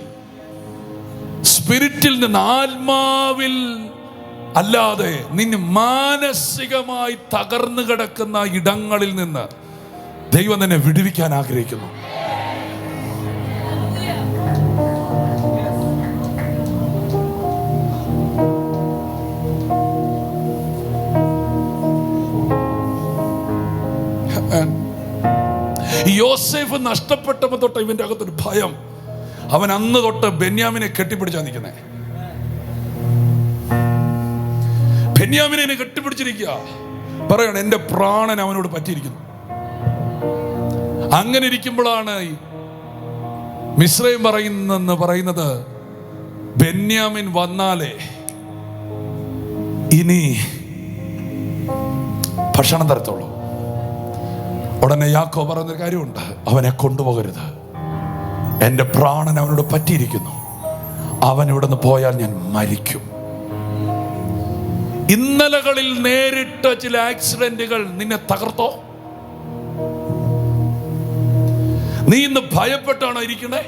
സ്പിരിറ്റിൽ നിന്ന്, ആത്മാവിൽ അല്ലാതെ നിന്നെ മാനസികമായി തകർന്നു കിടക്കുന്ന ഇടങ്ങളിൽ നിന്ന് ദൈവം തന്നെ വിടുവിക്കാൻ ആഗ്രഹിക്കുന്നു. യോസേഫ് നഷ്ടപ്പെട്ടപ്പോൾ തൊട്ട് ഇവന്റെ അകത്തൊരു ഭയം. അവൻ അന്ന് തൊട്ട് ബെന്യാമിനെ കെട്ടിപ്പിടിച്ചാ നിൽക്കുന്നേ. ബെന്യാമിനെ കെട്ടിപ്പിടിച്ചിരിക്കുക, പറയണം എന്റെ പ്രാണൻ അവനോട് പറ്റിയിരിക്കുന്നു. അങ്ങനെ ഇരിക്കുമ്പോഴാണ് മിസ്രയീം പറയുന്നത് ബെന്യാമിൻ വന്നാലേ ഇനി ഭക്ഷണം തരത്തുള്ളൂ. ഉടനെ യാക്കോബ് പറയുന്നൊരു കാര്യമുണ്ട്, അവനെ കൊണ്ടുപോകരുത്, എൻ്റെ പ്രാണൻ അവനോട് പറ്റിയിരിക്കുന്നു, അവൻ ഇവിടുന്ന് പോയാൽ ഞാൻ മരിക്കും. ഇന്നലകളിൽ നേരിട്ട ചില ആക്സിഡന്റുകൾ നിന്നെ തകർത്തോ? നീ ഇന്ന് ഭയപ്പെട്ടാണോ ഇരിക്കണേ?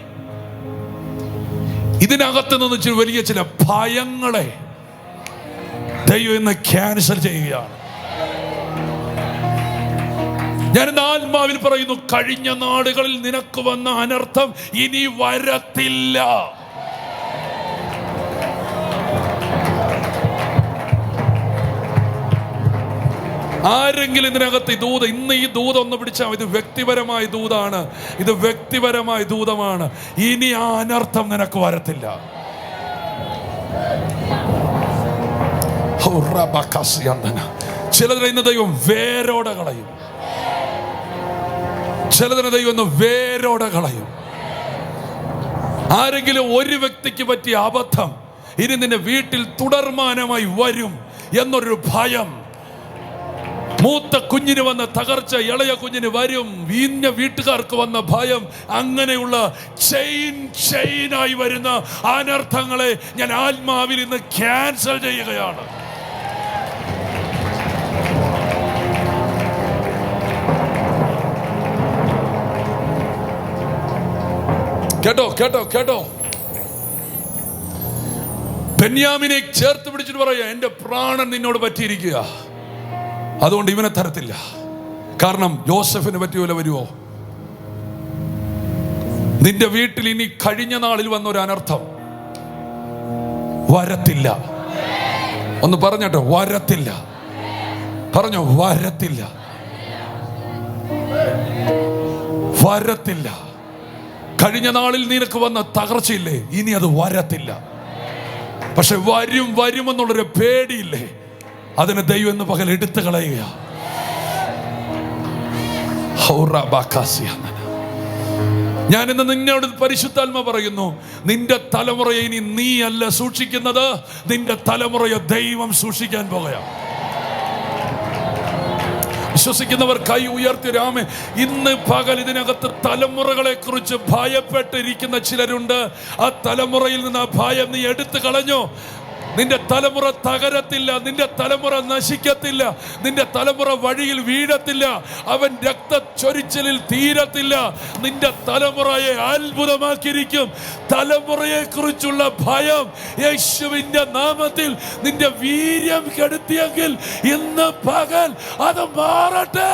ഇതിനകത്ത് നിന്ന് വലിയ ചില ഭയങ്ങളെ ദൈവം ഇന്ന് ക്യാൻസൽ ചെയ്യുകയാണ്. ഞാനിന്ന് ആത്മാവിൽ പറയുന്നു, കഴിഞ്ഞ നാടുകളിൽ നിനക്ക് വന്ന അനർത്ഥം ഇനി വരത്തില്ല. ആരെങ്കിലും ഇതിനകത്ത് ഇന്ന് ഈ ദൂതം ഒന്ന് പിടിച്ചാൽ, ഇത് വ്യക്തിപരമായ ദൂതാണ്, ഇത് വ്യക്തിപരമായ ദൂതമാണ്. ഇനി ആ അനർത്ഥം നിനക്ക് വരത്തില്ല. ചിലതിനെ ഇന്ന് ദൈവം വേരോടെ കളയും, ചിലതിനെ ദൈവം ഒന്ന് വേരോടെ കളയും. ആരെങ്കിലും ഒരു വ്യക്തിക്ക് പറ്റിയ അബദ്ധം ഇനി നിന്റെ വീട്ടിൽ തുടർമാനമായി വരും എന്നൊരു ഭയം, മൂത്ത കുഞ്ഞിന് വന്ന തകർച്ച ഇളയ കുഞ്ഞിന് വരും, വീഞ്ഞ വീട്ടുകാർക്ക് വന്ന ഭയം, അങ്ങനെയുള്ള ചെയിനായി വരുന്ന അനർത്ഥങ്ങളെ ഞാൻ ആത്മാവിൽ ഇന്ന് ക്യാൻസൽ ചെയ്യുകയാണ്. കേട്ടോ കേട്ടോ കേട്ടോ. ബെന്യാമിനെ ചേർത്ത് പിടിച്ചിട്ട് പറയാ, എന്റെ പ്രാണൻ നിന്നോട് പറ്റിയിരിക്കുക, അതുകൊണ്ട് ഇവനെ തരത്തില്ല. കാരണം യോസഫിന് പറ്റിയ പോലെ വരുമോ? നിന്റെ വീട്ടിൽ ഇനി കഴിഞ്ഞ നാളിൽ വന്ന ഒരു അനർത്ഥം വരത്തില്ല. ഒന്ന് പറഞ്ഞോട്ടെ, വരത്തില്ല. പറഞ്ഞോ, വരത്തില്ല, വരത്തില്ല. കഴിഞ്ഞ നാളിൽ നിനക്ക് വന്ന തകർച്ചയില്ലേ, ഇനി അത് വരത്തില്ല. പക്ഷെ വരുമെന്നുള്ളൊരു പേടിയില്ലേ, അതിനെ ദൈവം എന്ന് പകൽ എടുത്തു കളയുക. ഞാൻ ഇന്ന് നിന്നോട് പരിശുദ്ധാത്മ പറയുന്നു, നിന്റെ തലമുറയെ ഇനി നീ അല്ല സൂക്ഷിക്കുന്നത്, നിന്റെ തലമുറയെ ദൈവം സൂക്ഷിക്കാൻ പോകുകയാണ്. വിശ്വസിക്കുന്നവർ കൈ ഉയർത്തി രാമേ. ഇന്ന് പകൽ ഇതിനകത്ത് തലമുറകളെ കുറിച്ച് ഭയപ്പെട്ടിരിക്കുന്ന ചിലരുണ്ട്. ആ തലമുറയിൽ നിന്ന് ആ ഭയം നീ എടുത്തു കളഞ്ഞോ. നിന്റെ തലമുറ തകരത്തില്ല, നിന്റെ തലമുറ നശിക്കത്തില്ല, നിന്റെ തലമുറ വഴിയിൽ വീഴത്തില്ല, അവൻ രക്തച്ചൊരിച്ചിലിൽ തീരത്തില്ല. നിന്റെ തലമുറയെ അത്ഭുതമാക്കിയിരിക്കും. തലമുറയെ കുറിച്ചുള്ള ഭയം യേശുവിന്റെ നാമത്തിൽ നിന്റെ വീര്യം കെടുത്തിയെങ്കിൽ ഇന്ന് പകൽ അത് മാറട്ടെ.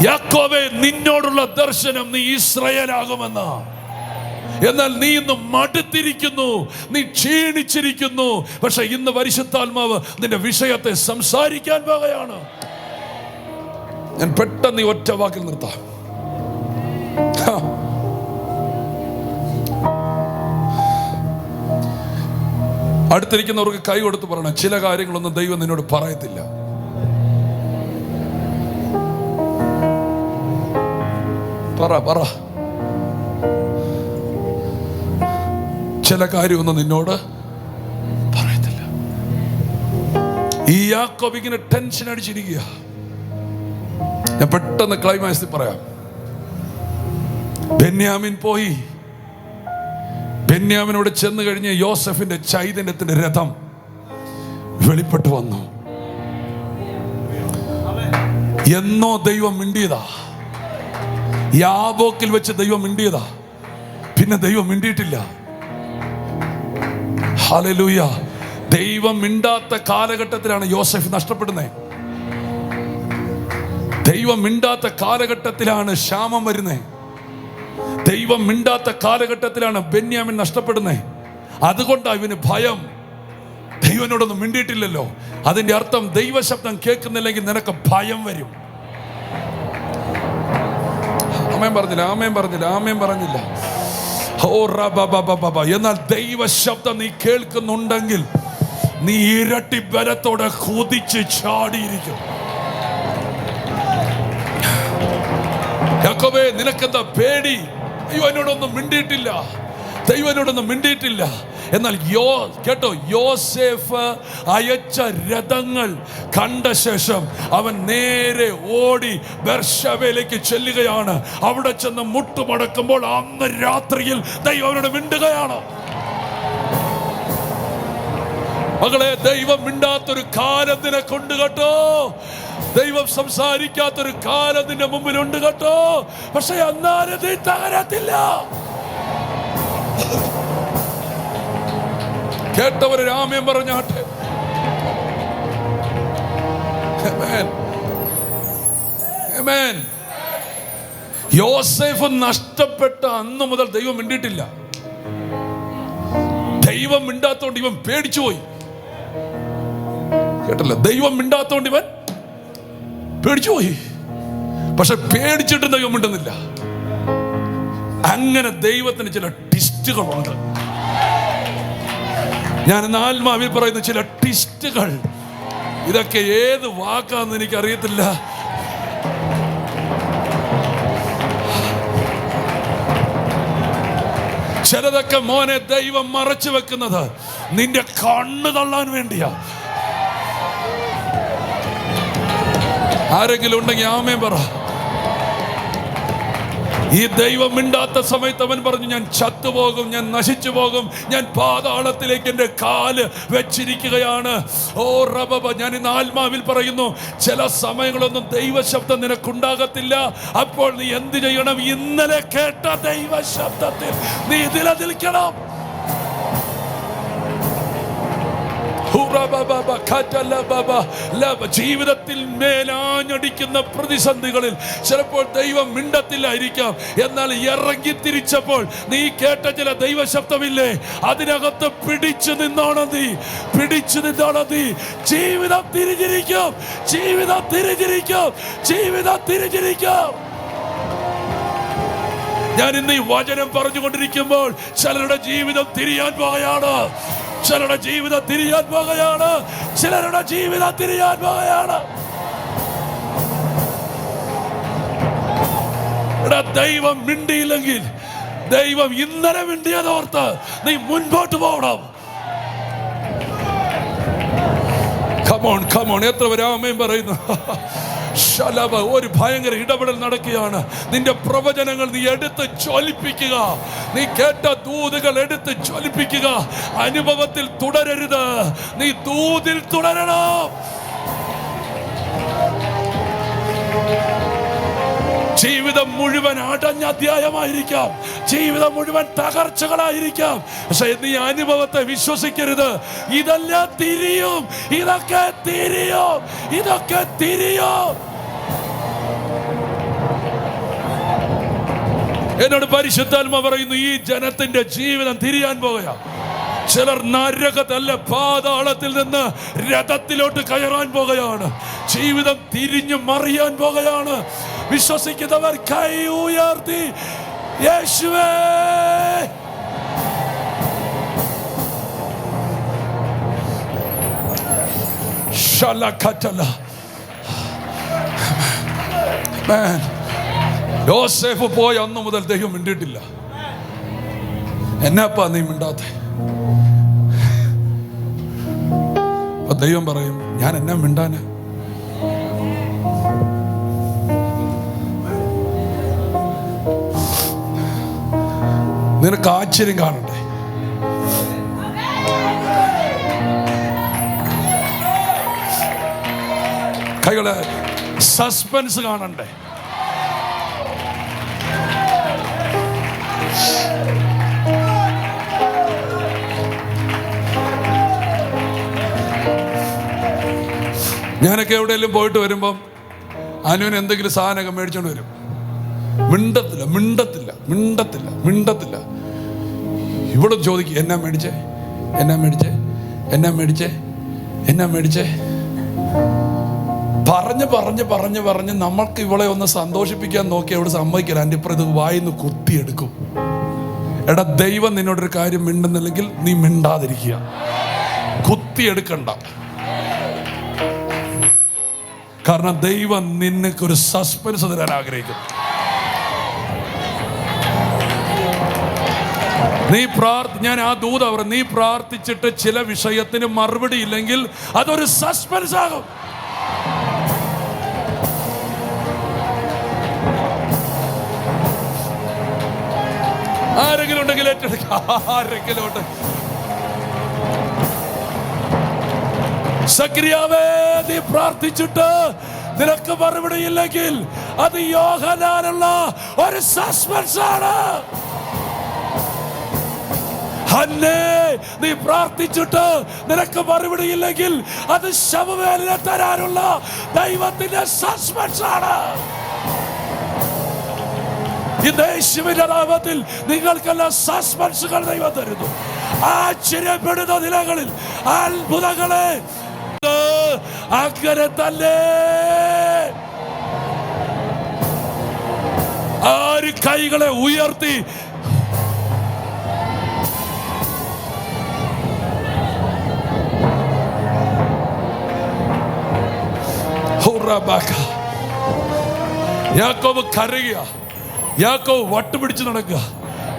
യാക്കോബേ, നിന്നോടുള്ള ദർശനം നീ ഇസ്രായേലാകുമെന്ന്. എന്നാൽ നീ ഇന്ന് മടുത്തിരിക്കുന്നു, നീ ക്ഷീണിച്ചിരിക്കുന്നു. പക്ഷെ ഇന്ന് പരിശുദ്ധാത്മാവ് നിന്റെ വിഷയത്തെ സംസാരിക്കാൻ പോകുകയാണ്. ഞാൻ പെട്ടെന്ന് ഈ ഒറ്റ വാക്കിൽ നിർത്താം. അടുത്തിരിക്കുന്നവർക്ക് കൈ കൊടുത്ത് പറയണം, ചില കാര്യങ്ങളൊന്നും ദൈവം നിന്നോട് പറയത്തില്ല. പറ ചില കാര്യമൊന്നും നിന്നോട് പറയത്തില്ല. ഈ യാക്കോബ് ഇങ്ങനെ ടെൻഷൻ അടിച്ചിരിക്കുക. ഞാൻ പെട്ടെന്ന് ക്ലൈമാക്സിൽ പറയാം. ബെന്യാമിൻ പോയി. ബെന്യാമിനോട് ചെന്ന് കഴിഞ്ഞ് യോസഫിന്റെ ചൈതന്യത്തിന്റെ രഥം വെളിപ്പെട്ടു വന്നു. എന്നോ ദൈവം മിണ്ടിയതാ, യാബോക്കിൽ വെച്ച് ദൈവം മിണ്ടിയതാ, പിന്നെ ദൈവം മിണ്ടിയിട്ടില്ല. ഹല്ലേലൂയ. ദൈവം മിണ്ടാത്ത കാലഘട്ടത്തിലാണ് യോസഫ് നഷ്ടപ്പെടുന്നത്. ദൈവം മിണ്ടാത്ത കാലഘട്ടത്തിലാണ് ക്ഷാമം വരുന്നത്. ദൈവം മിണ്ടാത്ത കാലഘട്ടത്തിലാണ് ബെന്യാമിൻ നഷ്ടപ്പെടുന്നത്. അതുകൊണ്ടാണ് ഇവന് ഭയം. ദൈവനോടൊന്നും മിണ്ടിയിട്ടില്ലല്ലോ. അതിന്റെ അർത്ഥം ദൈവശബ്ദം കേൾക്കുന്നില്ലെങ്കിൽ നിനക്ക് ഭയം വരും. ആമേൻ പറഞ്ഞില്ല. എന്നാൽ ദൈവശബ്ദം നീ കേൾക്കുന്നുണ്ടെങ്കിൽ നീ ഇരട്ടി ബലത്തോടെ കുതിച്ച് ചാടിയിരിക്കും. യാക്കോബേ, നിനക്കെന്താ പേടി? ദൈവം എന്നോടൊന്നും മിണ്ടിയിട്ടില്ല, ദൈവം എന്നോടൊന്നും മിണ്ടിയിട്ടില്ല. എന്നാൽ കേട്ടോ, യോസേഫ് അയച്ച രഥങ്ങൾ കണ്ട ശേഷം അവൻ നേരെ ഓടി ബെർശബയിലേക്ക് ചെല്ലുകയാണ്. അവിടെ ചെന്ന് മുട്ടുമടക്കുമ്പോൾ അന്ന് രാത്രിയിൽ ദൈവം അവനോട് മിണ്ടുകയാണ്. മകളെ, ദൈവം മിണ്ടാത്തൊരു കാലം നിനക്കുണ്ട് കേട്ടോ. ദൈവം സംസാരിക്കാത്തൊരു കാലം നിന്റെ മുമ്പിലുണ്ട് കേട്ടോ. പക്ഷെ എന്നാലും നീ തകരത്തില്ല. കേട്ടവര് രാമ്യം പറഞ്ഞാട്ടെ. ആമേൻ, ആമേൻ. യോസേഫ് നഷ്ടപ്പെട്ട അന്ന് മുതൽ ദൈവം മിണ്ടിയിട്ടില്ല. ദൈവം മിണ്ടാത്തോണ്ട് ഇവൻ പേടിച്ചു പോയി. കേട്ടല്ലോ, ദൈവം മിണ്ടാത്തോണ്ട് ഇവൻ പേടിച്ചു പോയി. പക്ഷെ പേടിച്ചിട്ടും ദൈവം മിണ്ടുന്നില്ല. അങ്ങനെ ദൈവത്തിന് ചില ട്വിസ്റ്റുകളുണ്ട്. ഞാൻ ഇന്ന് ആത്മാവിൽ പറയുന്ന ചില ട്വിസ്റ്റുകൾ. ഇതൊക്കെ ഏത് വാക്കാന്ന് എനിക്കറിയത്തില്ല. ചിലതൊക്കെ മോനെ ദൈവം മറച്ചു വെക്കുന്നത് നിന്റെ കണ്ണ് തള്ളാൻ വേണ്ടിയാ. ആരെങ്കിലും ഉണ്ടെങ്കിൽ ആമേൻ പറ. ഈ ദൈവം മിണ്ടാത്ത സമയത്ത് അവൻ പറഞ്ഞു, ഞാൻ ചത്തുപോകും, ഞാൻ നശിച്ചു പോകും, ഞാൻ പാതാളത്തിലേക്ക് എൻ്റെ കാല് വെച്ചിരിക്കുകയാണ്. ഓ റബബ, ഞാൻ ഇന്ന് ആത്മാവിൽ പറയുന്നു, ചില സമയങ്ങളൊന്നും ദൈവശബ്ദം നിനക്കുണ്ടാകത്തില്ല. അപ്പോൾ നീ എന്ത് ചെയ്യണം? ഇന്നലെ കേട്ട ദൈവശബ്ദത്തിൽ നീ നിലനിൽക്കണം. ജീവിതത്തിൽ മേലാഞ്ഞടിക്കുന്ന പ്രതിസന്ധികളിൽ ചിലപ്പോൾ ദൈവം മിണ്ടത്തില്ലായിരിക്കാം. എന്നാൽ ഇറങ്ങി തിരിച്ചപ്പോൾ നീ കേട്ട ചില ദൈവശബ്ദമില്ലേ, അതിനകത്ത് പിടിച്ചു നിന്നോണം നീ, പിടിച്ചു നിന്നോണം നീ. ജീവിതം തിരിഞ്ഞിരിക്കും, ജീവിതം തിരിഞ്ഞിരിക്കും, ജീവിതം തിരിഞ്ഞിരിക്കും. ഞാൻ ഇന്ന് ഈ വചനം പറഞ്ഞുകൊണ്ടിരിക്കുമ്പോൾ ചിലരുടെ ജീവിതം തിരിയാൻ പോകുകയാണ്, ചിലരുടെ ജീവിതം തിരിയാൻ പോകുകയാണ്, ചിലരുടെ ജീവിതം തിരിയാൻ പോകുകയാണ്. ദൈവം മിണ്ടിയില്ലെങ്കിൽ, ദൈവം ഇന്നലെ മിണ്ടിയതോർത്ത് നീ മുൻപോട്ട് പോകണം. Come on, come on. എത്ര പേര് ആമേൻ പറയുന്നു? ഒരു ഭയങ്കര ഇടപെടൽ നടക്കുകയാണ്. നിന്റെ പ്രവചനങ്ങൾ നീ എടുത്ത് ജ്വലിപ്പിക്കുക. നീ കേട്ട ദൂതുകൾ എടുത്ത് ജ്വലിപ്പിക്കുക. അനുഭവത്തിൽ തുടരരുത്, നീ ദൂതിൽ തുടരണം. ജീവിതം മുഴുവൻ അടഞ്ഞ അധ്യായമായിരിക്കാം, ജീവിതം മുഴുവൻ തകർച്ചകളായിരിക്കാം. പക്ഷെ നീ അനുഭവത്തെ വിശ്വസിക്കരുത്. ഇതെല്ലാം തിരിയും, ഇതൊക്കെ തിരിയും, ഇതൊക്കെ തിരിയും. എന്നോട് പരിശുദ്ധാത്മാ പറയുന്നു, ഈ ജനത്തിന്റെ ജീവിതം തിരിയാൻ പോകുക. ചിലർ നരകത്തല്ല, പാതാളത്തിൽ നിന്ന് രഥത്തിലോട്ട് കയറാൻ പോകുകയാണ്. ജീവിതം തിരിഞ്ഞു മറിയാൻ പോകുകയാണ്. വിശ്വസിക്കുന്നവർ കൈ ഉയർത്തി യേശുവേ. യോസേഫ് പോയ അന്നു മുതൽ ദൈവം മിണ്ടിയിട്ടില്ല. എന്നാപ്പാ നീ മിണ്ടാത്തെ? ദൈവം പറയും, ഞാൻ എന്നാ മിണ്ടാന്? നിനക്ക് ആശ്ചര്യം കാണണ്ടേ? കൈകളെ സസ്പെൻസ് കാണണ്ടേ? ഞാനൊക്കെ എവിടെയെങ്കിലും പോയിട്ട് വരുമ്പം അനുവിന് എന്തെങ്കിലും സാധനമൊക്കെ മേടിച്ചോണ്ട് വരും. മിണ്ടത്തില്ല, മിണ്ടത്തില്ല, മിണ്ടത്തില്ല, മിണ്ടത്തില്ല. ഇവിടെ ചോദിക്കും, എന്നാ മേടിച്ചേ, എന്നാ മേടിച്ചേ, എന്നാ മേടിച്ചേ, എന്നാ മേടിച്ചേ. പറഞ്ഞ് പറഞ്ഞ് പറഞ്ഞ് പറഞ്ഞ് നമ്മൾക്ക് ഇവളെ ഒന്ന് സന്തോഷിപ്പിക്കാൻ നോക്കി അവിടെ സമ്മതിക്കില്ല. എൻ്റെ ഇപ്പുറം ഇത് വായിന്ന് കുത്തിയെടുക്കും. എടാ, ദൈവം നിന്നോടൊരു കാര്യം മിണ്ടുന്നില്ലെങ്കിൽ നീ മിണ്ടാതിരിക്കുക. കുത്തിയെടുക്കണ്ട. കാരണം ദൈവം നിനക്കൊരു സസ്പെൻസ് തരാൻ ആഗ്രഹിക്കുന്നു. ഞാൻ ആ ദൂത പറഞ്ഞു, നീ പ്രാർത്ഥിച്ചിട്ട് ചില വിഷയത്തിന് മറുപടി ഇല്ലെങ്കിൽ അതൊരു സസ്പെൻസ് ആകും. ആരെങ്കിലും ഉണ്ടെങ്കിൽ ഏറ്റെടുക്കുക. ആരെങ്കിലും ഉണ്ട്. സക്രിയാവേ, നീ പ്രാർത്ഥിച്ചിട്ട് നിനക്ക് മറുപടി ഇല്ലെങ്കിൽ അത് യോഹന്നാനുള്ള ഒരു സസ്പെൻസ് ആണ്. ഹന്നേ, നീ പ്രാർത്ഥിച്ചിട്ട് നിനക്ക് മറുപടി ഇല്ലെങ്കിൽ അത് ശമൂവേലിനെ തരാനുള്ള ദൈവത്തിന്റെ സസ്പെൻസ് ആണ്. യേശുവിന്റെ നാമത്തിൽ നിങ്ങൾക്കെല്ലാം സസ്പെൻസുകൾ ദൈവം തരുന്നു. ആശ്ചര്യപ്പെടുന്ന നിലകളിൽ അത്ഭുതങ്ങളെ അങ്ങനെ തന്നെ. ആര് കൈകളെ ഉയർത്തി യാക്കോബ് കരയുക, യാക്കോബ് വട്ടുപിടിച്ച് നടക്കുക,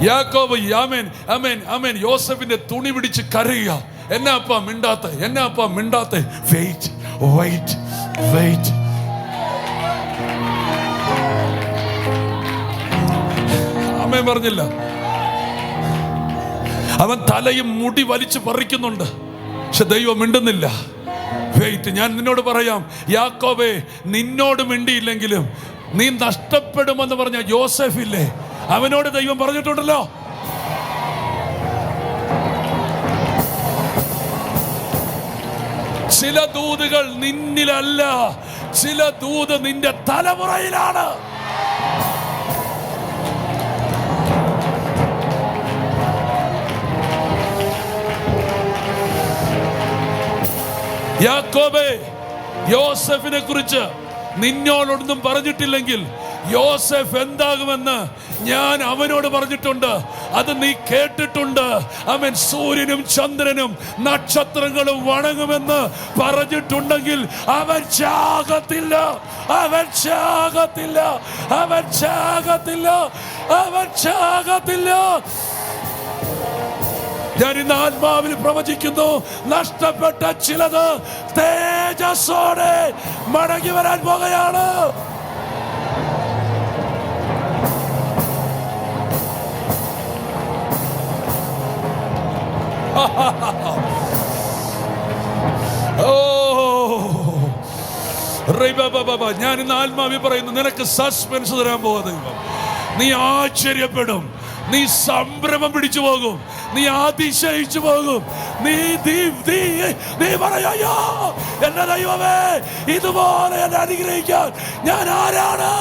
യാക്കോബ് ആമേൻ ആമേൻ ആമേൻ യോസഫിന്റെ തുണി പിടിച്ച് കരയുക. എന്നാ അപ്പാ മിണ്ടാത്തെ, എന്നാ അപ്പാ മിണ്ടാത്തെ? Wait wait wait. ആമേൻ പറഞ്ഞില്ല. അവൻ തലയും മുടി വലിച്ചു പറിക്കുന്നുണ്ട്, പക്ഷെ ദൈവം മിണ്ടുന്നില്ല. വെയിറ്റ്. ഞാൻ നിന്നോട് പറയാം, യാക്കോബേ, നിന്നോട് മിണ്ടിയില്ലെങ്കിലും നീ നഷ്ടപ്പെടുമെന്ന് പറഞ്ഞ യോസഫ് ഇല്ലേ, അവനോട് ദൈവം പറഞ്ഞിട്ടുണ്ടല്ലോ. ചില ദൂതുകൾ നിന്നിലല്ല, ചില ദൂത് നിന്റെ തലമുറയിലാണ്. യാക്കോബേ, യോസഫിനെ കുറിച്ച് നിന്നോടൊന്നും പറഞ്ഞിട്ടില്ലെങ്കിൽ യോസഫ് എന്താകുമെന്ന് ഞാൻ അവനോട് പറഞ്ഞിട്ടുണ്ട്. അത് നീ കേട്ടിട്ടുണ്ട്. അവൻ സൂര്യനും ചന്ദ്രനും നക്ഷത്രങ്ങളും വണങ്ങുമെന്ന് പറഞ്ഞിട്ടുണ്ടെങ്കിൽ അവൻ ചാകത്തില്ല, അവൻ ചാകത്തില്ല, അവൻ ചാകത്തില്ല, അവൻ ചാകത്തില്ല. ഞാൻ ഇന്ന് ആത്മാവിൽ പ്രവചിക്കുന്നു, നഷ്ടപ്പെട്ട ചിലത് തേജസ്സോടെ മടങ്ങി വരാൻ പോകുകയാണ്. ഞാൻ ഇന്ന് ആത്മാവിൽ പറയുന്നു, നിനക്ക് സസ്പെൻസ് തരാൻ പോകുന്നത്. നീ ആശ്ചര്യപ്പെടും, നീ സംഭ്രമം പിടിച്ചു പോകും, നീ അതിശയിച്ചു പോകും. നീ പറയോ, എന്റെ ദൈവമേ, ഇതുപോലെ എന്നെ അനുഗ്രഹിക്കാൻ ഞാൻ ആരാണ്?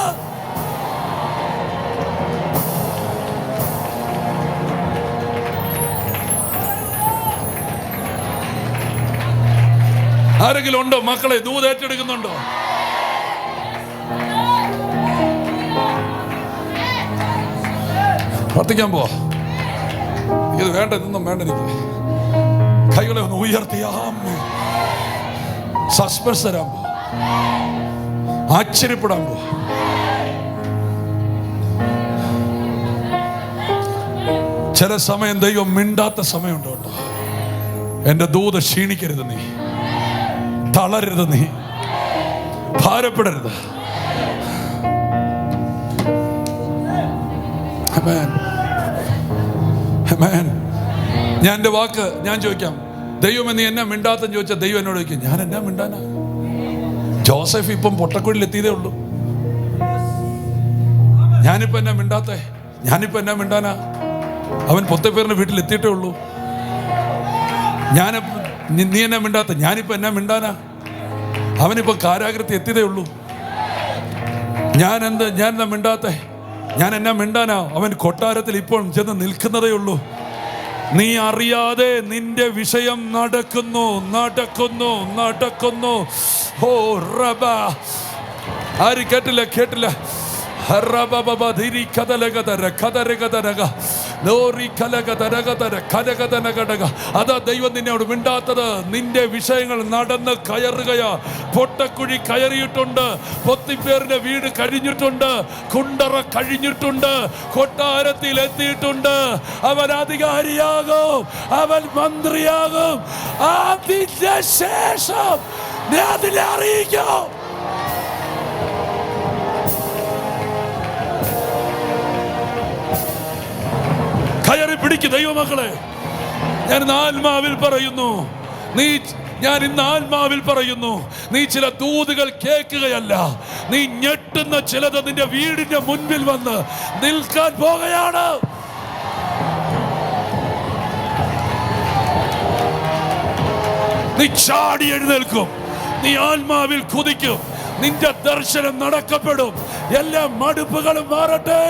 ആരെങ്കിലും ഉണ്ടോ മക്കളെ? ദൂത് ഏറ്റെടുക്കുന്നുണ്ടോ? പ്രാർത്ഥിക്കാൻ പോവാ. ഇത് വേണ്ട, ഇതൊന്നും വേണ്ട. എനിക്ക് കൈകളെ ഒന്ന് ഉയർത്തിയാം. സസ്പെൻസ് തരാൻ പോ, ആശ്ചര്യപ്പെടാൻ പോ. ചില സമയം ദൈവം മിണ്ടാത്ത സമയമുണ്ട് കേട്ടോ. എന്റെ ദൂത് ക്ഷീണിക്കരുത്, നീ തളരരുത്, നീ ഭാരപ്പെടരുത്. ഞാൻ എൻ്റെ വാക്ക് ഞാൻ ചോദിക്കാം, ദൈവം നീ എന്നാ മിണ്ടാത്തെന്ന് ചോദിച്ചാൽ ദൈവം എന്നോട് ചോദിക്കും, ഞാൻ എന്നാ മിണ്ടാനാ? ജോസഫ് ഇപ്പം പൊട്ടക്കുഴിയിൽ എത്തിയതേ ഉള്ളൂ. ഞാനിപ്പോ എന്നാ മിണ്ടാത്തെ? ഞാനിപ്പോ എന്നാ മിണ്ടാനാ? അവൻ പൊത്തപ്പേറിന്റെ വീട്ടിൽ എത്തിയിട്ടേ ഉള്ളൂ. നീ എന്നാ മിണ്ടാത്ത? ഞാനിപ്പോ എന്നാ മിണ്ടാനാ? അവനിപ്പോ കാരാഗ്രഹത്തിൽ എത്തിയതേ ഉള്ളൂ. ഞാൻ എന്നാ മിണ്ടാത്തെ? ഞാൻ എന്നാ മിണ്ടാനാ? അവൻ കൊട്ടാരത്തിൽ ഇപ്പോൾ ചെന്ന് നിൽക്കുന്നതേ ഉള്ളൂ. നീ അറിയാതെ നിന്റെ വിഷയം നടക്കുന്നു, നടക്കുന്നു, നടക്കുന്നു. ഓ റബ, ആര് കേട്ടില്ല? കേട്ടില്ല. അതാ ദൈവം നിന്നോട് മിണ്ടാത്തത്. നിന്റെ വിഷയങ്ങൾ നടന്ന് കയറുകയാ. പൊട്ടക്കുഴി കയറിയിട്ടുണ്ട്, പൊത്തിപ്പേറിന്റെ വീട് കഴിഞ്ഞിട്ടുണ്ട്, കുണ്ടറ കഴിഞ്ഞിട്ടുണ്ട്, കൊട്ടാരത്തിൽ എത്തിയിട്ടുണ്ട്. അവൻ അധികാരിയാകും, അവൻ മന്ത്രിയാകും. അതിന്റെ ശേഷം നീ അതിനെ അറിയിക്കും. കയറി പിടിക്ക് ദൈവമക്കളെ. ഞാൻ ഇന്ന് ആത്മാവിൽ പറയുന്നു, ഞാൻ ഇന്ന് ആത്മാവിൽ പറയുന്നു, നീ ചില ദൂതുകൾ കേൾക്കുകയല്ല, നീ ഞെട്ടുന്ന ചിലത് നിന്റെ വീടിന്റെ മുൻപിൽ വന്ന് നിൽക്കാൻ പോകുകയാണ്. നീ ചാടി എഴുന്നേൽക്കും, നീ ആത്മാവിൽ കുതിക്കും, നിന്റെ ദർശനം നടക്കപ്പെടും. എല്ലാ മടുപ്പുകളും മാറട്ടെ.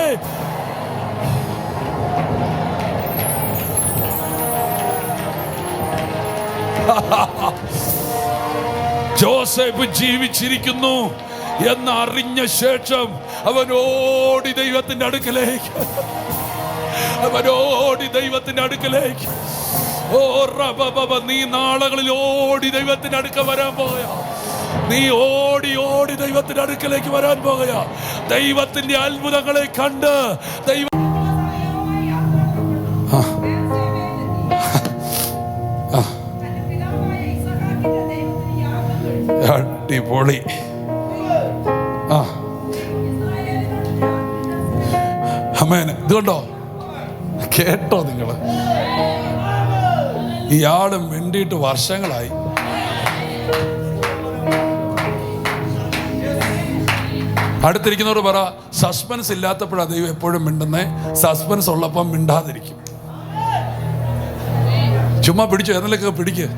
ജോസഫ് ജീവിച്ചിരിക്കുന്നു എന്ന് അറിഞ്ഞ ശേഷം അവൻ ഓടി ദൈവത്തിന്റെ അടുക്കലേക്ക്, ഓ റബബബ, നീ നാളുകളിൽ ഓടി ദൈവത്തിന്റെ അടുക്ക വരാൻ പോകുക. നീ ഓടി ഓടി ദൈവത്തിന്റെ അടുക്കലേക്ക് വരാൻ പോകുക. ദൈവത്തിന്റെ അത്ഭുതങ്ങളെ കണ്ട് അടിപൊളി. ആമേൻ. ഇതുകൊണ്ടോ കേട്ടോ നിങ്ങള്, ഇയാളും മിണ്ടിയിട്ട് വർഷങ്ങളായി. അടുത്തിരിക്കുന്നവർ പറ, സസ്പെൻസ് ഇല്ലാത്തപ്പോഴാണ് ദൈവം എപ്പോഴും മിണ്ടുന്നേ, സസ്പെൻസ് ഉള്ളപ്പം മിണ്ടാതിരിക്കും. ചുമ്മാ പിടിച്ചു, ഏതെങ്കിലൊക്കെ പിടിക്ക്.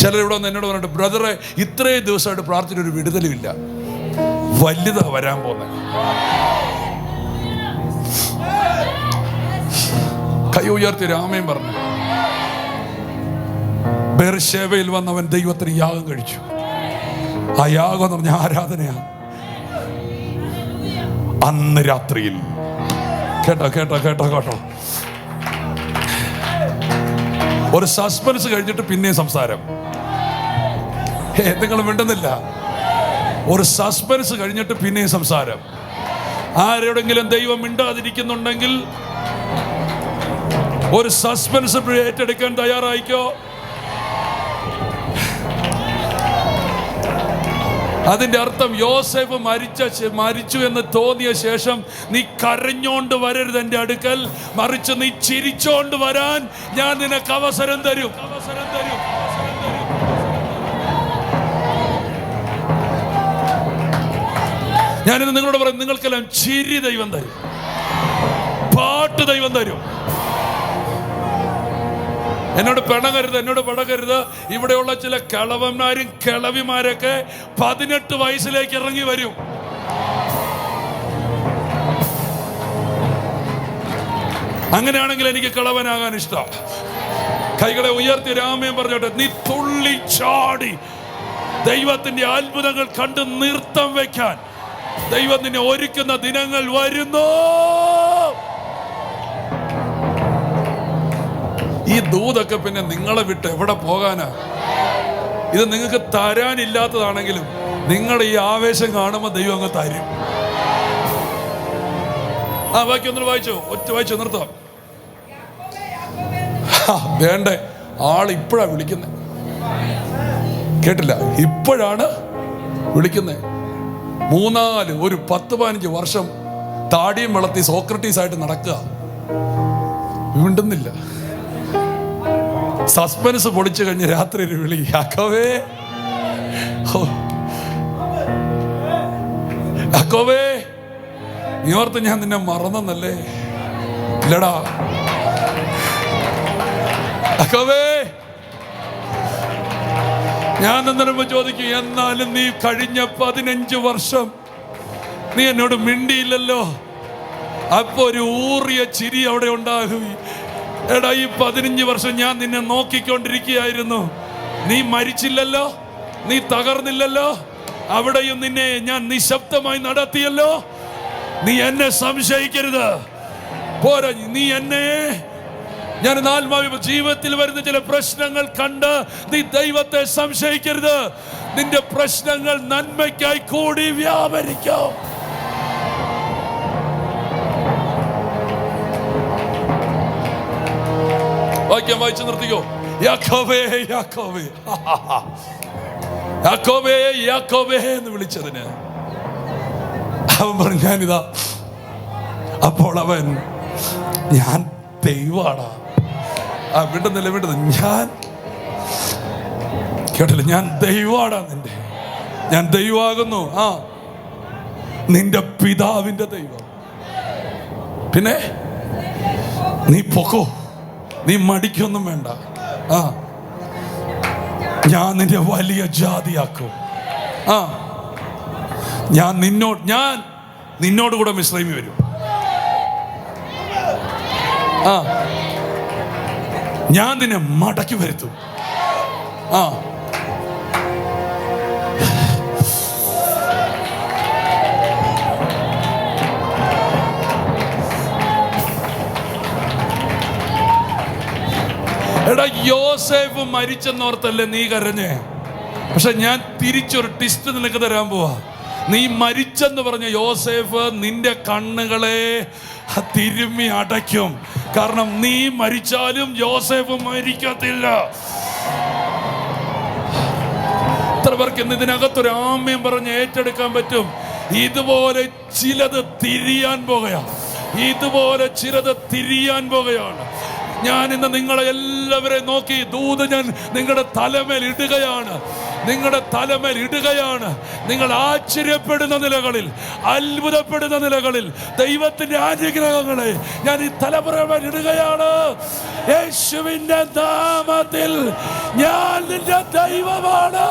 ചിലരിവിടെ വന്ന് എന്നോട് പറഞ്ഞിട്ട്, ബ്രദറെ ഇത്രയും ദിവസമായിട്ട് പ്രാർത്ഥിച്ചൊരു വിടുതലുമില്ല, വലുതാ വരാൻ പോകുന്നത്. കൈ ഉയർത്തി രാമയും പറഞ്ഞു. ബെർശേബയിൽ വന്നവൻ ദൈവത്തിന് യാഗം കഴിച്ചു. ആ യാഗം എന്ന് പറഞ്ഞ ആരാധനയാണ്. അന്ന് രാത്രിയിൽ കേട്ടോ ഒരു സസ്പെൻസ് കഴിഞ്ഞിട്ട് പിന്നെ സംസാരം. നിങ്ങൾ മിണ്ടുന്നില്ല. ഒരു സസ്പെൻസ് കഴിഞ്ഞിട്ട് പിന്നെയും സംസാരം. ആരോടെങ്കിലും ദൈവം മിണ്ടാതിരിക്കുന്നുണ്ടെങ്കിൽ ഒരു സസ്പെൻസ് ഏറ്റെടുക്കാൻ തയ്യാറായിക്കോ. അതിന്റെ അർത്ഥം യോസേഫ് മരിച്ചു എന്ന് തോന്നിയ ശേഷം നീ കരഞ്ഞോണ്ട് വരരുത് എൻ്റെ അടുക്കൽ, മറിച്ച് നീ ചിരിച്ചോണ്ട് വരാൻ ഞാൻ നിനക്ക് അവസരം തരും. ഞാനിന്ന് നിങ്ങളോട് പറയും, നിങ്ങൾക്കെല്ലാം ചിരി ദൈവം തരും, പാട്ട് ദൈവം തരും. എന്നോട് പടകരുത്. ഇവിടെയുള്ള ചില കിളവന്മാരും കിളവിമാരൊക്കെ 18 വയസ്സിലേക്ക് ഇറങ്ങി വരും. അങ്ങനെയാണെങ്കിൽ എനിക്ക് കിളവനാകാൻ ഇഷ്ടം. കൈകളെ ഉയർത്തി രാമയും പറഞ്ഞോട്ടെ. നീ തുള്ളി ചാടി ദൈവത്തിന്റെ അത്ഭുതങ്ങൾ കണ്ട് നൃത്തം വെക്കാൻ ദൈവം നിന്നെ ഒരുക്കുന്ന ദിനങ്ങൾ വരുന്നു. ഈ ദൂതൊക്കെ പിന്നെ നിങ്ങളെ വിട്ട് എവിടെ പോകാനാ? ഇത് നിങ്ങൾക്ക് തരാനില്ലാത്തതാണെങ്കിലും നിങ്ങളുടെ ഈ ആവേശം കാണുമ്പോൾ ദൈവം അങ്ങ് തരും. ബാക്കി ഒന്നും വായിച്ചോ നിർത്താം. വേണ്ടേ, ആൾ ഇപ്പോഴാ വിളിക്കുന്നത്. കേട്ടില്ല, ഇപ്പോഴാണ് വിളിക്കുന്നത്. 10-15 വർഷം താടിയും വളർത്തി സോക്രട്ടീസ് ആയിട്ട് നടക്കുക, മിണ്ടുന്നില്ല. സസ്പെൻസ് പൊളിച്ചു കഴിഞ്ഞ് രാത്രി ഒരു വിളി, യാക്കോവേ നീ ഓർത്ത് ഞാൻ നിന്നെ മറന്നല്ലേ? ഇല്ലടാ യാക്കോവേ. ഞാൻ എന്നിട്ട് ചോദിക്കും, എന്നാലും നീ കഴിഞ്ഞ 15 വർഷം നീ എന്നോട് മിണ്ടിയില്ലല്ലോ. അപ്പൊ ഒരു ഊറിയ ചിരി അവിടെ ഉണ്ടാകും. എടാ, ഈ 15 വർഷം ഞാൻ നിന്നെ നോക്കിക്കൊണ്ടിരിക്കുകയായിരുന്നു. നീ മരിച്ചില്ലല്ലോ, നീ തകർന്നില്ലല്ലോ, അവിടെയും നിന്നെ ഞാൻ നിശബ്ദമായി നടത്തിയല്ലോ. നീ എന്നെ സംശയിക്കരുത്. പോരാ, നീ എന്നെ, ഞാൻ ആത്മാവിൽ ജീവിതത്തിൽ വരുന്ന ചില പ്രശ്നങ്ങൾ കണ്ട് നീ ദൈവത്തെ സംശയിക്കരുത്. നിന്റെ പ്രശ്നങ്ങൾ നന്മയ്ക്കായി കൂടി വ്യാപരിക്കും. വാക്യം വായിച്ചു നിർത്തിക്കോ. യാക്കോബേ യാക്കോബേ, യാക്കോബേ യാക്കോബേ എന്ന് വിളിച്ചതിന് അവൻ പറഞ്ഞു ഞാനിതാ. അപ്പോൾ അവൻ, ഞാൻ ദൈവമാടാ. വിടുന്നില്ല, ഞാൻ കേട്ടില്ല, ഞാൻ ദൈവമാടാ നിന്റെ, ഞാൻ ദൈവമാകുന്നു. നിന്റെ പിതാവിന്റെ ദൈവം. പിന്നെ നീ പൊക്കോ, നീ മടിക്കൊന്നും വേണ്ട. ഞാൻ നിന്റെ വലിയ ജാതിയാക്കും. ഞാൻ നിന്നോട് കൂടെ മിസ്രൈമി വരും. ഞാൻ നിന്നെ മടക്കി വരുത്തും. എടാ, യോസേഫ് മരിച്ചെന്നോർത്തല്ലേ നീ കരഞ്ഞേ? പക്ഷെ ഞാൻ തിരിച്ചൊരു ടിസ്റ്റ് നിനക്ക് തരാൻ പോവാ. നീ മരിച്ചെന്ന് പറഞ്ഞ യോസേഫ് നിന്റെ കണ്ണുകളെ തിരുമ്മി അടയ്ക്കും. കാരണം നീ മരിച്ചാലും യോസേഫ് മരിക്കത്തില്ല. എത്ര പേർക്ക് ഇന്ന് ഇതിനകത്തൊരു ആമയും പറഞ്ഞ് ഏറ്റെടുക്കാൻ പറ്റും? ഇതുപോലെ ചിലത് തിരിയാൻ പോകുകയാണ്. ഇതുപോലെ ചിലത് തിരിയാൻ പോകുകയാണ്. ഞാൻ ഇന്ന് നിങ്ങളെ എല്ലാവരെയും നോക്കി ദൂത് ഞാൻ നിങ്ങളുടെ തലമേൽ ഇടുകയാണ്. നിങ്ങളുടെ തലമേൽ ഇടുകയാണ്. നിങ്ങൾ ആശ്ചര്യപ്പെടുന്ന നിലകളിൽ, അത്ഭുതപ്പെടുന്ന നിലകളിൽ ദൈവത്തിന്റെ അനുഗ്രഹങ്ങളെ ഞാൻ ഈ തലമുറമേൽ ഇടുകയാണ്. യേശുവിന്റെ നാമത്തിൽ ഞാൻ നിന്റെ ദൈവമാണ്.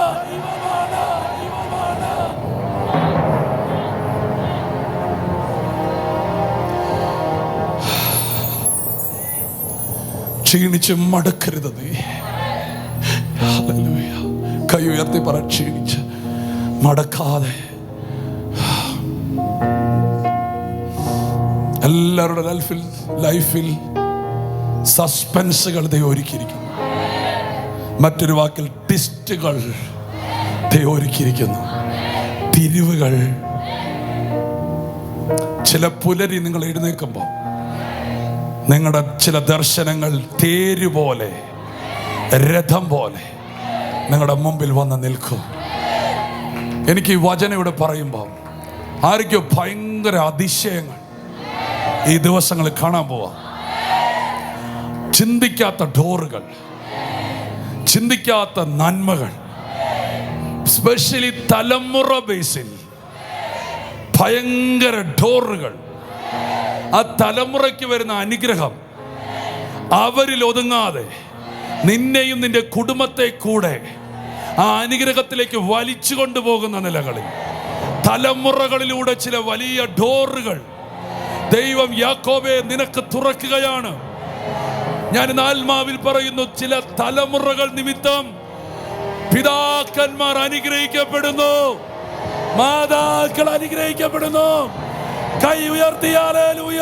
ക്ഷീണിച്ച് മടക്കരുത് നീ. കൈ ഉയർത്തി പറ, ക്ഷീണിച്ച് മടക്കാതെ. എല്ലാവരുടെ ലൈഫിൽ സസ്പെൻസുകൾ ദൈവം ഒരുക്കിയിരിക്കുന്നു. മറ്റൊരു വാക്കിൽ ട്വിസ്റ്റുകൾ ദൈവം ഒരുക്കിയിരിക്കുന്നു. തിരിവുകൾ. ചില പുലരി നിങ്ങൾ എഴുന്നേൽക്കുമ്പോൾ നിങ്ങളുടെ ചില ദർശനങ്ങൾ തേരുപോലെ, രഥം പോലെ നിങ്ങളുടെ മുമ്പിൽ വന്ന് നിൽക്കും. എനിക്ക് ഈ വചനം ഇവിടെ പറയുമ്പോൾ ആർക്കോ ഭയങ്കര അതിശയങ്ങൾ ഈ ദിവസങ്ങളിൽ കാണാൻ പോവാ. ചിന്തിക്കാത്ത ഡോറുകൾ, ചിന്തിക്കാത്ത നന്മകൾ, സ്പെഷ്യലി തലമുറ ബേസിൽ ഭയങ്കര ഡോറുകൾ. ആ തലമുറയ്ക്ക് വരുന്ന അനുഗ്രഹം അവരിൽ ഒതുങ്ങാതെ നിന്നെയും നിന്റെ കുടുംബത്തെ കൂടെ ആ അനുഗ്രഹത്തിലേക്ക് വലിച്ചു കൊണ്ടുപോകുന്ന നിലകളിൽ തലമുറകളിലൂടെ ചില വലിയ ഡോറുകൾ ദൈവം യാക്കോബേ നിനക്ക് തുറക്കുകയാണ്. ഞാൻ ആത്മാവിൽ പറയുന്നു, ചില തലമുറകൾ നിമിത്തം പിതാക്കന്മാർ അനുഗ്രഹിക്കപ്പെടുന്നു, മാതാക്കൾ അനുഗ്രഹിക്കപ്പെടുന്നു. കൈ ഉയർത്തി ഹല്ലേലൂയ.